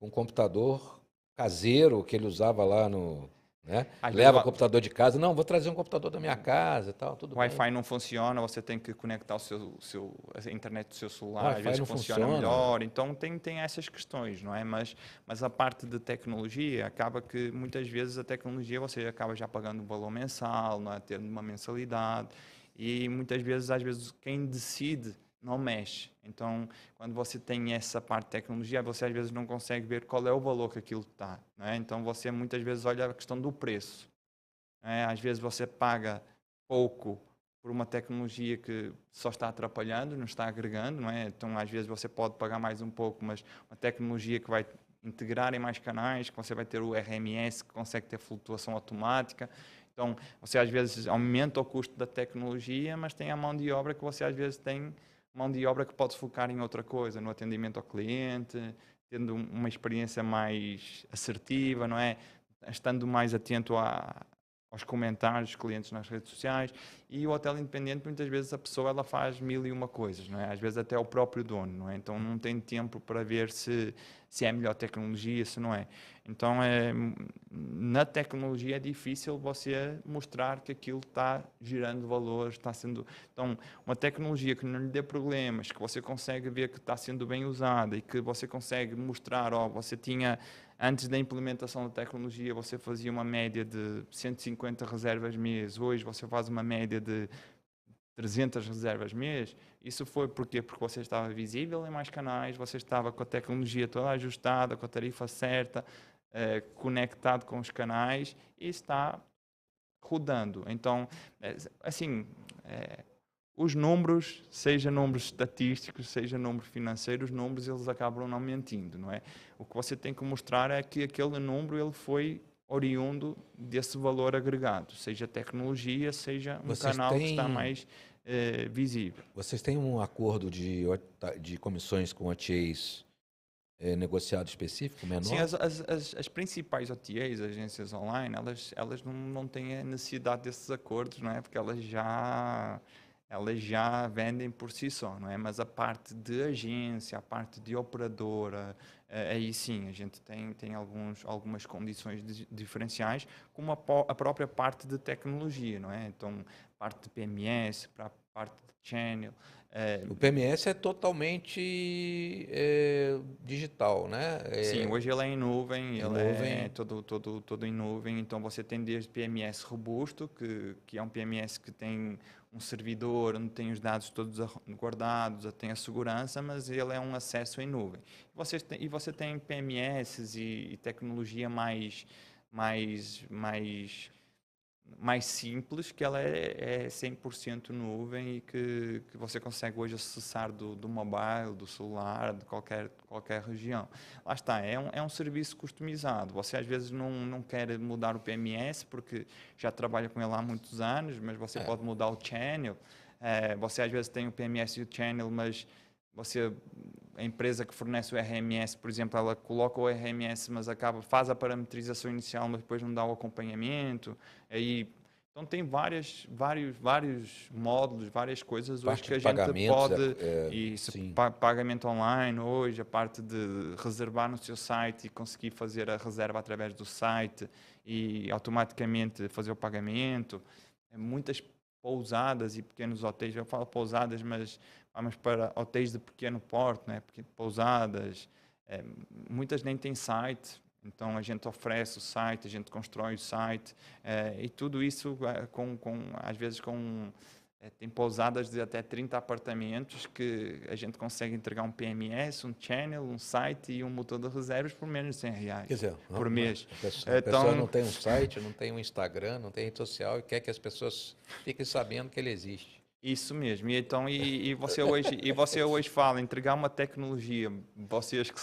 [SPEAKER 2] com um computador caseiro que ele usava lá no. Né?
[SPEAKER 3] Às
[SPEAKER 2] Leva
[SPEAKER 3] vezes
[SPEAKER 2] o computador de casa. Não, vou trazer um computador da minha casa e tal, tudo
[SPEAKER 3] o
[SPEAKER 2] bem.
[SPEAKER 3] Wi-Fi não funciona, você tem que conectar a internet do seu celular,
[SPEAKER 2] Wi-Fi
[SPEAKER 3] às vezes
[SPEAKER 2] não
[SPEAKER 3] funciona
[SPEAKER 2] funciona.
[SPEAKER 3] melhor, então tem essas questões, não é? Mas a parte de tecnologia, acaba que muitas vezes a tecnologia você acaba já pagando um valor mensal, não é? Tendo uma mensalidade, e muitas vezes, às vezes, quem decide não mexe. Então, quando você tem essa parte de tecnologia, você às vezes não consegue ver qual é o valor que aquilo está, não é? Então, você muitas vezes olha a questão do preço. Às vezes você paga pouco por uma tecnologia que só está atrapalhando, não está agregando, não é? Então, às vezes você pode pagar mais um pouco, mas uma tecnologia que vai integrar em mais canais, que você vai ter o RMS, que consegue ter flutuação automática. Então, você às vezes aumenta o custo da tecnologia, mas tem a mão de obra que você às vezes tem mão de obra que pode focar em outra coisa, no atendimento ao cliente, tendo uma experiência mais assertiva, não é? Estando mais atento aos comentários dos clientes nas redes sociais. E o hotel independente, muitas vezes a pessoa ela faz mil e uma coisas, não é? Às vezes até o próprio dono, não é? Então não tem tempo para ver se é a melhor tecnologia, se não é. Então na tecnologia é difícil você mostrar que aquilo está gerando valor, está sendo... Então uma tecnologia que não lhe dê problemas, que você consegue ver que está sendo bem usada e que você consegue mostrar, você tinha... Antes da implementação da tecnologia, você fazia uma média de 150 reservas mês. Hoje você faz uma média de 300 reservas mês. Isso foi porquê? Porque você estava visível em mais canais, você estava com a tecnologia toda ajustada, com a tarifa certa, conectado com os canais e está rodando. Então, assim... os números, seja números estatísticos, seja números financeiros, os números eles acabam não mentindo, não é? O que você tem que mostrar é que aquele número ele foi oriundo desse valor agregado, seja tecnologia, seja um canal que está mais visível.
[SPEAKER 2] Vocês têm um acordo de comissões com OTAs negociado específico, menor?
[SPEAKER 3] Sim, as principais OTAs, agências online, elas não têm a necessidade desses acordos, não é? Porque elas já vendem por si só, não é? Mas a parte de agência, a parte de operadora, aí sim, a gente tem algumas condições diferenciais, como a própria parte de tecnologia, não é? Então, parte de PMS, para a parte de channel.
[SPEAKER 2] O PMS é totalmente digital, né?
[SPEAKER 3] Sim, hoje ele é em nuvem, é todo em nuvem, então você tem desde PMS robusto, que é um PMS que tem um servidor onde tem os dados todos guardados, tem a segurança, mas ele é um acesso em nuvem. E você tem PMS e tecnologia mais simples, que ela é 100% nuvem e que você consegue hoje acessar do mobile, do celular, de qualquer região. Lá está, é um serviço customizado. Você às vezes não quer mudar o PMS porque já trabalha com ele há muitos anos, mas você pode mudar o channel. Você às vezes tem o PMS e o channel, mas a empresa que fornece o RMS, por exemplo, ela coloca o RMS, mas faz a parametrização inicial, mas depois não dá o acompanhamento. Então tem vários módulos, várias coisas hoje que a gente pode... pagamento online hoje, a parte de reservar no seu site e conseguir fazer a reserva através do site e automaticamente fazer o pagamento. Muitas pousadas e pequenos hotéis, eu falo pousadas, mas vamos para hotéis de pequeno porte, né? Pousadas, muitas nem têm site, então a gente oferece o site, a gente constrói o site, e tudo isso às vezes tem pousadas de até 30 apartamentos que a gente consegue entregar um PMS, um channel, um site e um motor de reservas por menos de R$100
[SPEAKER 2] Quer dizer,
[SPEAKER 3] por mês.
[SPEAKER 2] A pessoa não tem um site, não tem um Instagram, não tem rede social e quer que as pessoas fiquem sabendo que ele existe.
[SPEAKER 3] Isso mesmo. E então você hoje fala entregar uma tecnologia. Vocês que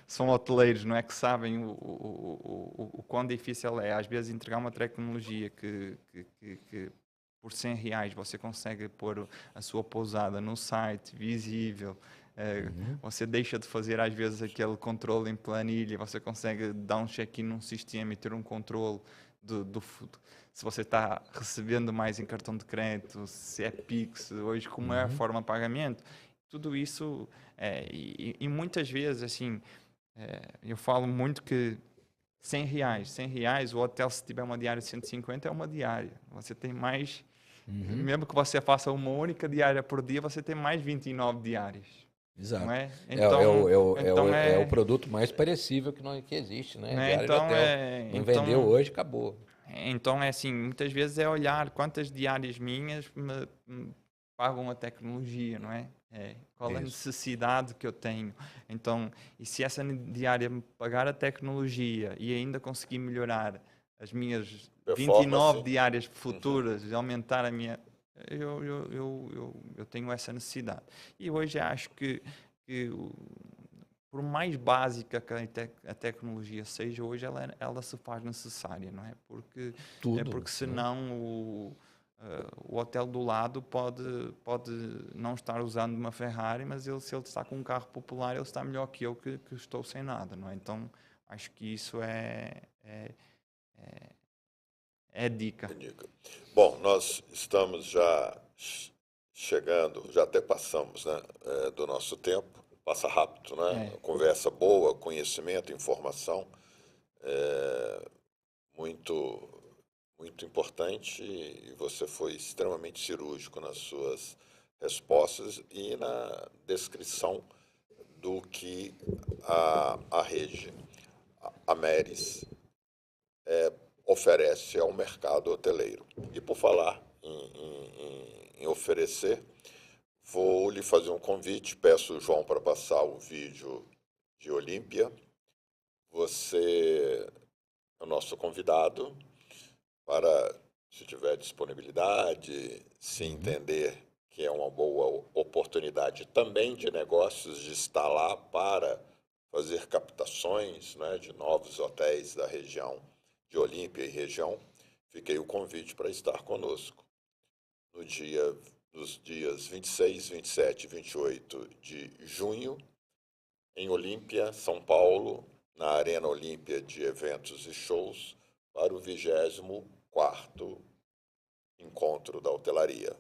[SPEAKER 3] são hoteleiros, não é, que sabem o quão difícil é às vezes entregar uma tecnologia que por R$100 você consegue pôr a sua pousada no site visível. Você deixa de fazer às vezes aquele controle em planilha, você consegue dar um check-in num sistema e ter um controle se você está recebendo mais em cartão de crédito, se é Pix, hoje como é a forma de pagamento. Tudo isso, e muitas vezes, assim, eu falo muito que R$100, o hotel, se tiver uma diária de 150, é uma diária. Você tem mais, mesmo que você faça uma única diária por dia, você tem mais 29 diárias.
[SPEAKER 2] Exato.
[SPEAKER 3] Não é?
[SPEAKER 2] Então, é o produto mais perecível que existe, né? Diária de hotel. Não vendeu hoje, acabou.
[SPEAKER 3] Então, assim, muitas vezes é olhar quantas diárias minhas me pagam a tecnologia, não é? Qual a necessidade que eu tenho. Então, e se essa diária me pagar a tecnologia e ainda conseguir melhorar as minhas 29 diárias futuras, aumentar a minha... Eu tenho essa necessidade. E hoje acho que por mais básica que a tecnologia seja, hoje ela se faz necessária, não é? Porque senão o hotel do lado pode não estar usando uma Ferrari, mas se ele está com um carro popular, ele está melhor que eu que estou sem nada, não é? Então, acho que isso é a dica.
[SPEAKER 1] Bom, nós estamos já chegando, já até passamos, né, do nosso tempo. Passa rápido, né? Conversa boa, conhecimento, informação. Muito, muito importante, e você foi extremamente cirúrgico nas suas respostas e na descrição do que a rede Ameris oferece ao mercado hoteleiro. E por falar em oferecer, vou lhe fazer um convite, peço o João para passar o vídeo de Olímpia. Você é o nosso convidado para, se tiver disponibilidade, se entender que é uma boa oportunidade também de negócios, de estar lá para fazer captações, né, de novos hotéis da região de Olímpia e região, fiquei o convite para estar conosco nos dias 26, 27 e 28 de junho, em Olímpia, São Paulo, na Arena Olímpia de Eventos e Shows, para o 24º Encontro da Hotelaria.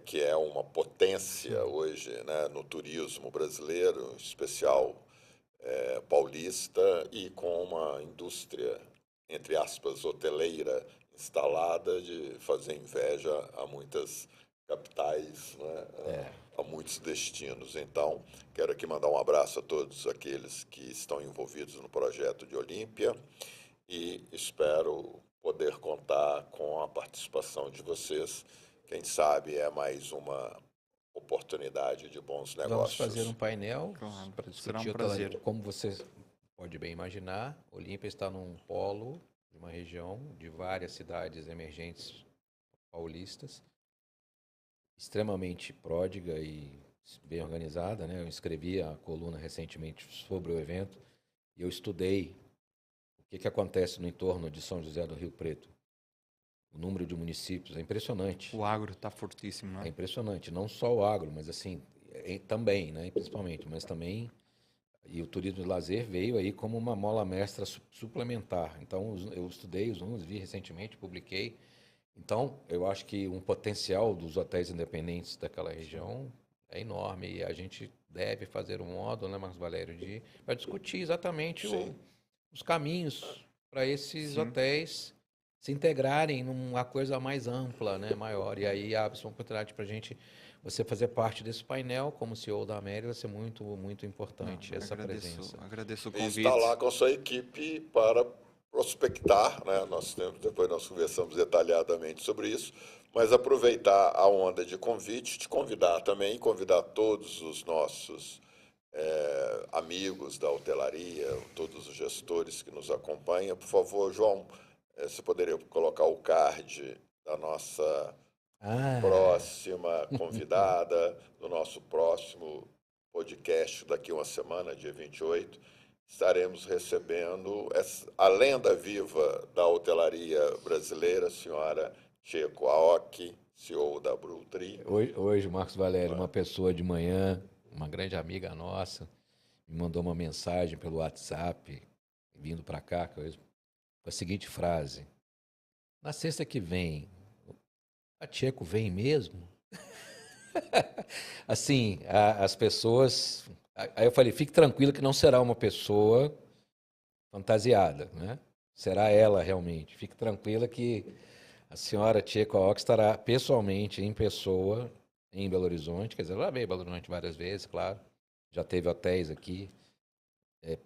[SPEAKER 1] Que é uma potência hoje, né, no turismo brasileiro, em especial paulista, e com uma indústria, entre aspas, hoteleira instalada, de fazer inveja a muitas capitais, né, a muitos destinos. Então, quero aqui mandar um abraço a todos aqueles que estão envolvidos no projeto de Olímpia e espero poder contar com a participação de vocês. Quem sabe é mais uma oportunidade de bons negócios.
[SPEAKER 2] Vamos fazer um painel para
[SPEAKER 3] Será
[SPEAKER 2] discutir
[SPEAKER 3] um prazer.
[SPEAKER 2] como você pode bem imaginar. Olímpia está num polo de uma região de várias cidades emergentes paulistas, extremamente pródiga e bem organizada, né? Eu escrevi a coluna recentemente sobre o evento e eu estudei o que acontece no entorno de São José do Rio Preto. O número de municípios é impressionante.
[SPEAKER 3] O agro está fortíssimo, não é?
[SPEAKER 2] É impressionante. Não só o agro, mas assim, também, né? Principalmente, mas também... E o turismo de lazer veio aí como uma mola mestra suplementar. Então, eu estudei os números, vi recentemente, publiquei. Então, eu acho que um potencial dos hotéis independentes daquela região é enorme. E a gente deve fazer um módulo, né, Marcos Valério, para discutir exatamente os caminhos para esses hotéis se integrarem numa coisa mais ampla, né, maior. E aí abre-se uma oportunidade para a gente, você fazer parte desse painel como CEO da Ameris, vai ser muito, muito importante essa presença.
[SPEAKER 3] Agradeço o convite.
[SPEAKER 1] E está lá com a sua equipe para prospectar, né? Depois nós conversamos detalhadamente sobre isso, mas aproveitar a onda de convite, te convidar também, convidar todos os nossos amigos da hotelaria, todos os gestores que nos acompanham. Por favor, João, você poderia colocar o card da nossa próxima convidada, do nosso próximo podcast daqui a uma semana, dia 28. Estaremos recebendo a lenda viva da hotelaria brasileira, a senhora Tcheco Aoki, CEO da Brultree.
[SPEAKER 2] Hoje, Marcos Valério, uma pessoa de manhã, uma grande amiga nossa, me mandou uma mensagem pelo WhatsApp, vindo para cá, com a seguinte frase: na sexta que vem, a Tcheco vem mesmo? Assim, as pessoas... Aí eu falei, fique tranquilo que não será uma pessoa fantasiada, né? Será ela realmente. Fique tranquila que a senhora Tcheco Aoki estará pessoalmente, em pessoa, em Belo Horizonte. Quer dizer, ela veio em Belo Horizonte várias vezes, claro. Já teve hotéis aqui.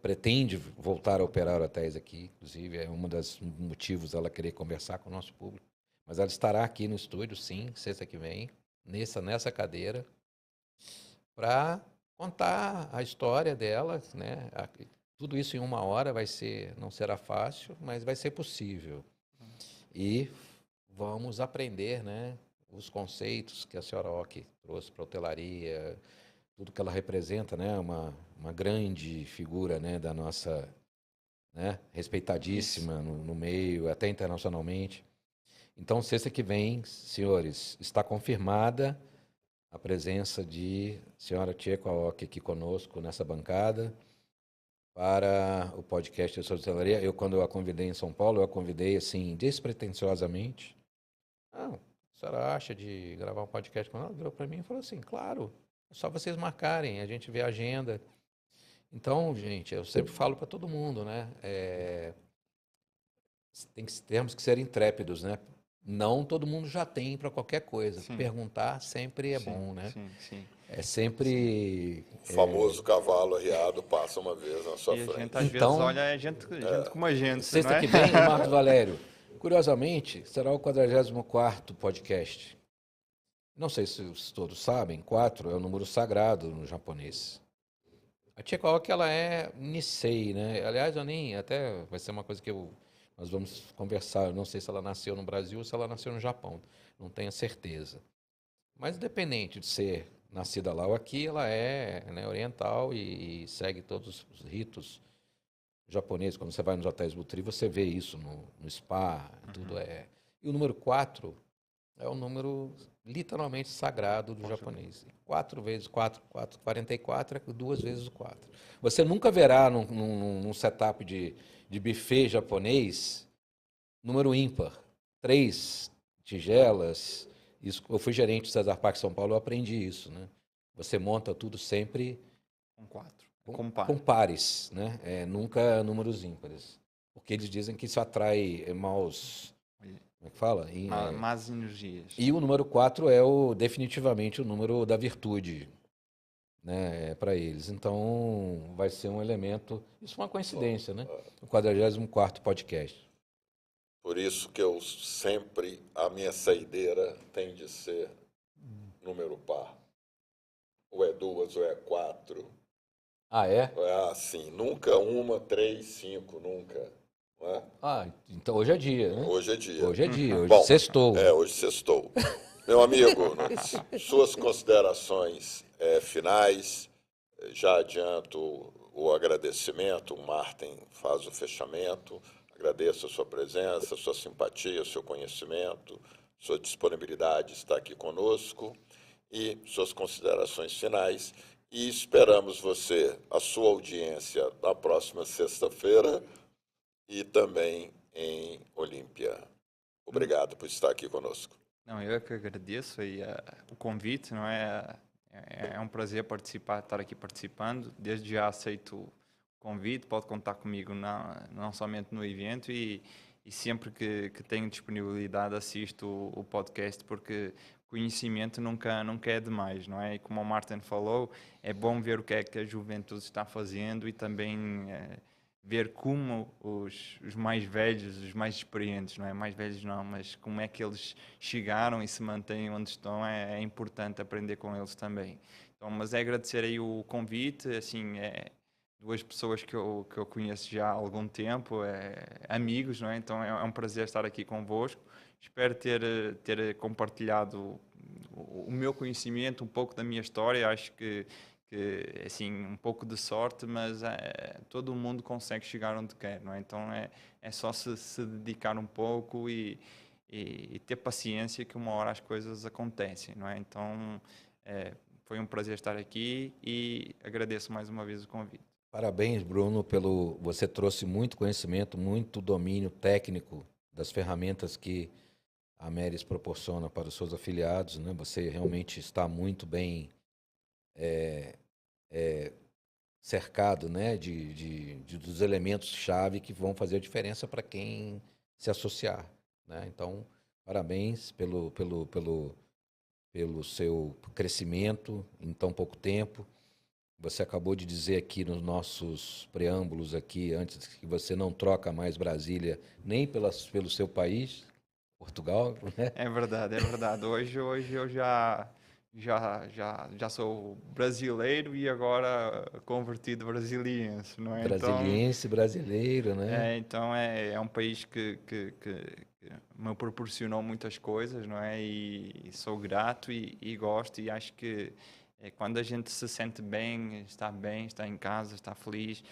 [SPEAKER 2] pretende voltar a operar hotéis aqui, inclusive é um dos motivos ela querer conversar com o nosso público. Mas ela estará aqui no estúdio, sim, sexta que vem, nessa cadeira, para contar a história dela, né? Tudo isso em 1 hora não será fácil, mas vai ser possível. E vamos aprender, né, os conceitos que a senhora Ock trouxe para a hotelaria, tudo que ela representa, né, uma grande figura, né, da nossa, né, respeitadíssima no meio, até internacionalmente. Então, sexta que vem, senhores, está confirmada a presença de senhora Tcheco Aoki aqui conosco nessa bancada para o podcast de hotelaria. Quando eu a convidei em São Paulo, eu a convidei assim, despretensiosamente. A senhora acha de gravar um podcast com ela? Ela virou para mim e falou assim, claro, é só vocês marcarem, a gente vê a agenda. Então, gente, eu sempre falo para todo mundo, né? Temos que ser intrépidos, né? Não todo mundo já tem para qualquer coisa.
[SPEAKER 3] Sim.
[SPEAKER 2] Perguntar sempre é
[SPEAKER 3] Sim,
[SPEAKER 2] bom, né?
[SPEAKER 3] Sim.
[SPEAKER 2] É sempre...
[SPEAKER 1] O famoso cavalo arriado passa uma vez na sua
[SPEAKER 3] E a
[SPEAKER 1] frente.
[SPEAKER 3] gente às vezes
[SPEAKER 2] Então,
[SPEAKER 3] olha gente como a gente,
[SPEAKER 2] Sexta
[SPEAKER 3] não é?
[SPEAKER 2] que vem, Marcos Valério. Curiosamente, será o 44º podcast. Não sei se todos sabem, 4 é o número sagrado no japonês. A Tcheco Aoki, ela é Nisei, né? Aliás, até vai ser uma coisa que nós vamos conversar. Eu não sei se ela nasceu no Brasil ou se ela nasceu no Japão. Não tenho certeza. Mas independente de ser nascida lá ou aqui, ela é, né, oriental e segue todos os ritos japoneses. Quando você vai nos hotéis Butri, você vê isso no spa, tudo é. E o número 4 é um número literalmente sagrado do japonês. 4 vezes 4, 44 é 2 vezes o 4. Você nunca verá num setup de buffet japonês número ímpar. 3 tigelas. Isso, eu fui gerente do Cesar Parque São Paulo, eu aprendi isso, né? Você monta tudo sempre
[SPEAKER 3] Com 4.
[SPEAKER 2] com pares, né? Nunca números ímpares. Porque eles dizem que isso atrai maus... Como é que fala?
[SPEAKER 3] Más energias.
[SPEAKER 2] E o número 4 é definitivamente o número da virtude, né, para eles. Então, vai ser um elemento... Isso é uma coincidência, né? O 44º podcast.
[SPEAKER 1] Por isso que a minha saideira tem de ser número par. Ou é 2, ou é 4.
[SPEAKER 2] Ah, é?
[SPEAKER 1] É assim, nunca 1, 3, 5, nunca. Não é?
[SPEAKER 2] Ah, então hoje é dia, né?
[SPEAKER 1] Hoje é dia.
[SPEAKER 2] Hoje é dia, hoje
[SPEAKER 1] Bom,
[SPEAKER 2] sextou.
[SPEAKER 1] Hoje sextou. Meu amigo, suas considerações finais. Já adianto o agradecimento. O Martin faz o fechamento. Agradeço a sua presença, a sua simpatia, o seu conhecimento, sua disponibilidade de estar aqui conosco e suas considerações finais. E esperamos você, a sua audiência, na próxima sexta-feira e também em Olímpia. Obrigado por estar aqui conosco.
[SPEAKER 3] Não, eu é que agradeço o convite, não é? É um prazer estar aqui participando. Desde já aceito o convite, pode contar comigo não somente no evento e sempre que tenho disponibilidade assisto o podcast, porque conhecimento nunca é demais, não é? E como o Martin falou, é bom ver o que é que a juventude está fazendo e também ver como os mais velhos, os mais experientes, não é? Mais velhos não, mas como é que eles chegaram e se mantêm onde estão, é importante aprender com eles também. Então, mas é agradecer aí o convite, assim, 2 pessoas que eu conheço já há algum tempo, amigos, não é? Então é um prazer estar aqui convosco. Espero ter compartilhado o meu conhecimento, um pouco da minha história. Acho que assim, um pouco de sorte, mas todo mundo consegue chegar onde quer, não é? Então é só se dedicar um pouco e ter paciência que uma hora as coisas acontecem, não é? Então foi um prazer estar aqui e agradeço mais uma vez o convite.
[SPEAKER 2] Parabéns, Bruno, você trouxe muito conhecimento, muito domínio técnico das ferramentas que a Ameris proporciona para os seus afiliados, né? Você realmente está muito bem cercado, né, dos elementos-chave que vão fazer a diferença para quem se associar, né? Então, parabéns pelo seu crescimento em tão pouco tempo. Você acabou de dizer aqui nos nossos preâmbulos aqui, antes, que você não troca mais Brasília nem pelo seu país, Portugal, né?
[SPEAKER 3] É verdade, é verdade. Hoje eu já sou brasileiro e agora convertido brasiliense, não é?
[SPEAKER 2] Brasiliense, brasileiro, né?
[SPEAKER 3] Então é um país que me proporcionou muitas coisas, não é? E sou grato e gosto, e acho que quando a gente se sente bem, está em casa, está feliz,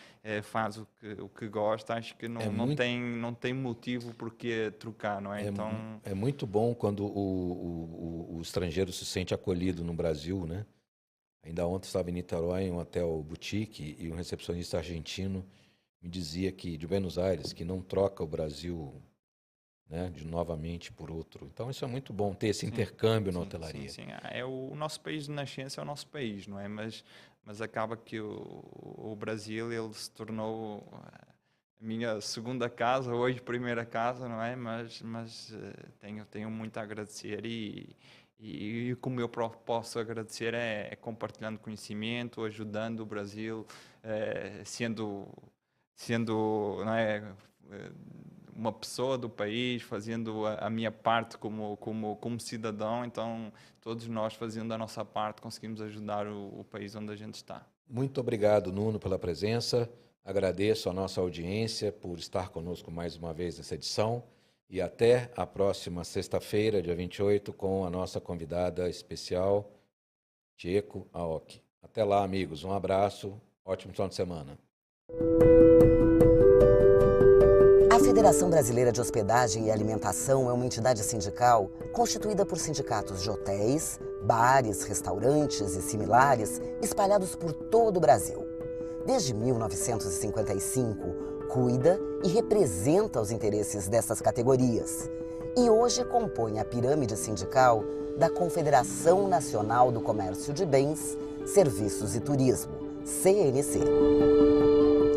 [SPEAKER 3] faz o que gosta, acho que não tem motivo por que trocar, não é?
[SPEAKER 2] É muito bom quando o estrangeiro se sente acolhido no Brasil, né? Ainda ontem estava em Niterói, em um hotel boutique, e um recepcionista argentino me dizia que, de Buenos Aires, que não troca o Brasil, né, novamente por outro. Então isso é muito bom, ter esse intercâmbio na hotelaria.
[SPEAKER 3] Sim. O nosso país de nascença é o nosso país, não é? Mas acaba que o Brasil, ele se tornou a minha segunda casa, hoje primeira casa, não é? Mas tenho muito a agradecer e como eu posso agradecer é compartilhando conhecimento, ajudando o Brasil, sendo não é, uma pessoa do país, fazendo a minha parte como cidadão. Então, todos nós, fazendo a nossa parte, conseguimos ajudar o país onde a gente está.
[SPEAKER 2] Muito obrigado, Nuno, pela presença. Agradeço a nossa audiência por estar conosco mais uma vez nessa edição. E até a próxima sexta-feira, dia 28, com a nossa convidada especial, Tcheco Aoki. Até lá, amigos. Um abraço. Ótimo final de semana.
[SPEAKER 5] A Federação Brasileira de Hospedagem e Alimentação é uma entidade sindical constituída por sindicatos de hotéis, bares, restaurantes e similares espalhados por todo o Brasil. Desde 1955, cuida e representa os interesses dessas categorias e hoje compõe a pirâmide sindical da Confederação Nacional do Comércio de Bens, Serviços e Turismo, CNC.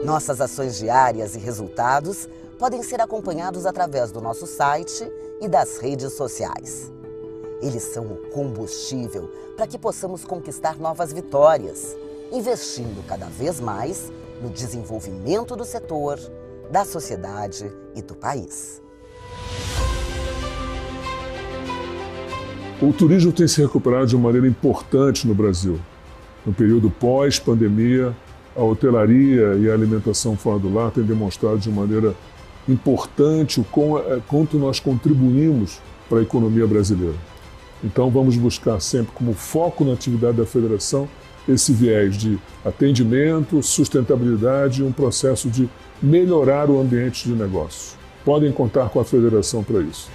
[SPEAKER 5] Nossas ações diárias e resultados podem ser acompanhados através do nosso site e das redes sociais. Eles são o combustível para que possamos conquistar novas vitórias, investindo cada vez mais no desenvolvimento do setor, da sociedade e do país.
[SPEAKER 6] O turismo tem se recuperado de uma maneira importante no Brasil. No período pós-pandemia, a hotelaria e a alimentação fora do lar têm demonstrado de maneira importante o quanto nós contribuímos para a economia brasileira. Então vamos buscar sempre como foco na atividade da Federação esse viés de atendimento, sustentabilidade e um processo de melhorar o ambiente de negócio. Podem contar com a Federação para isso.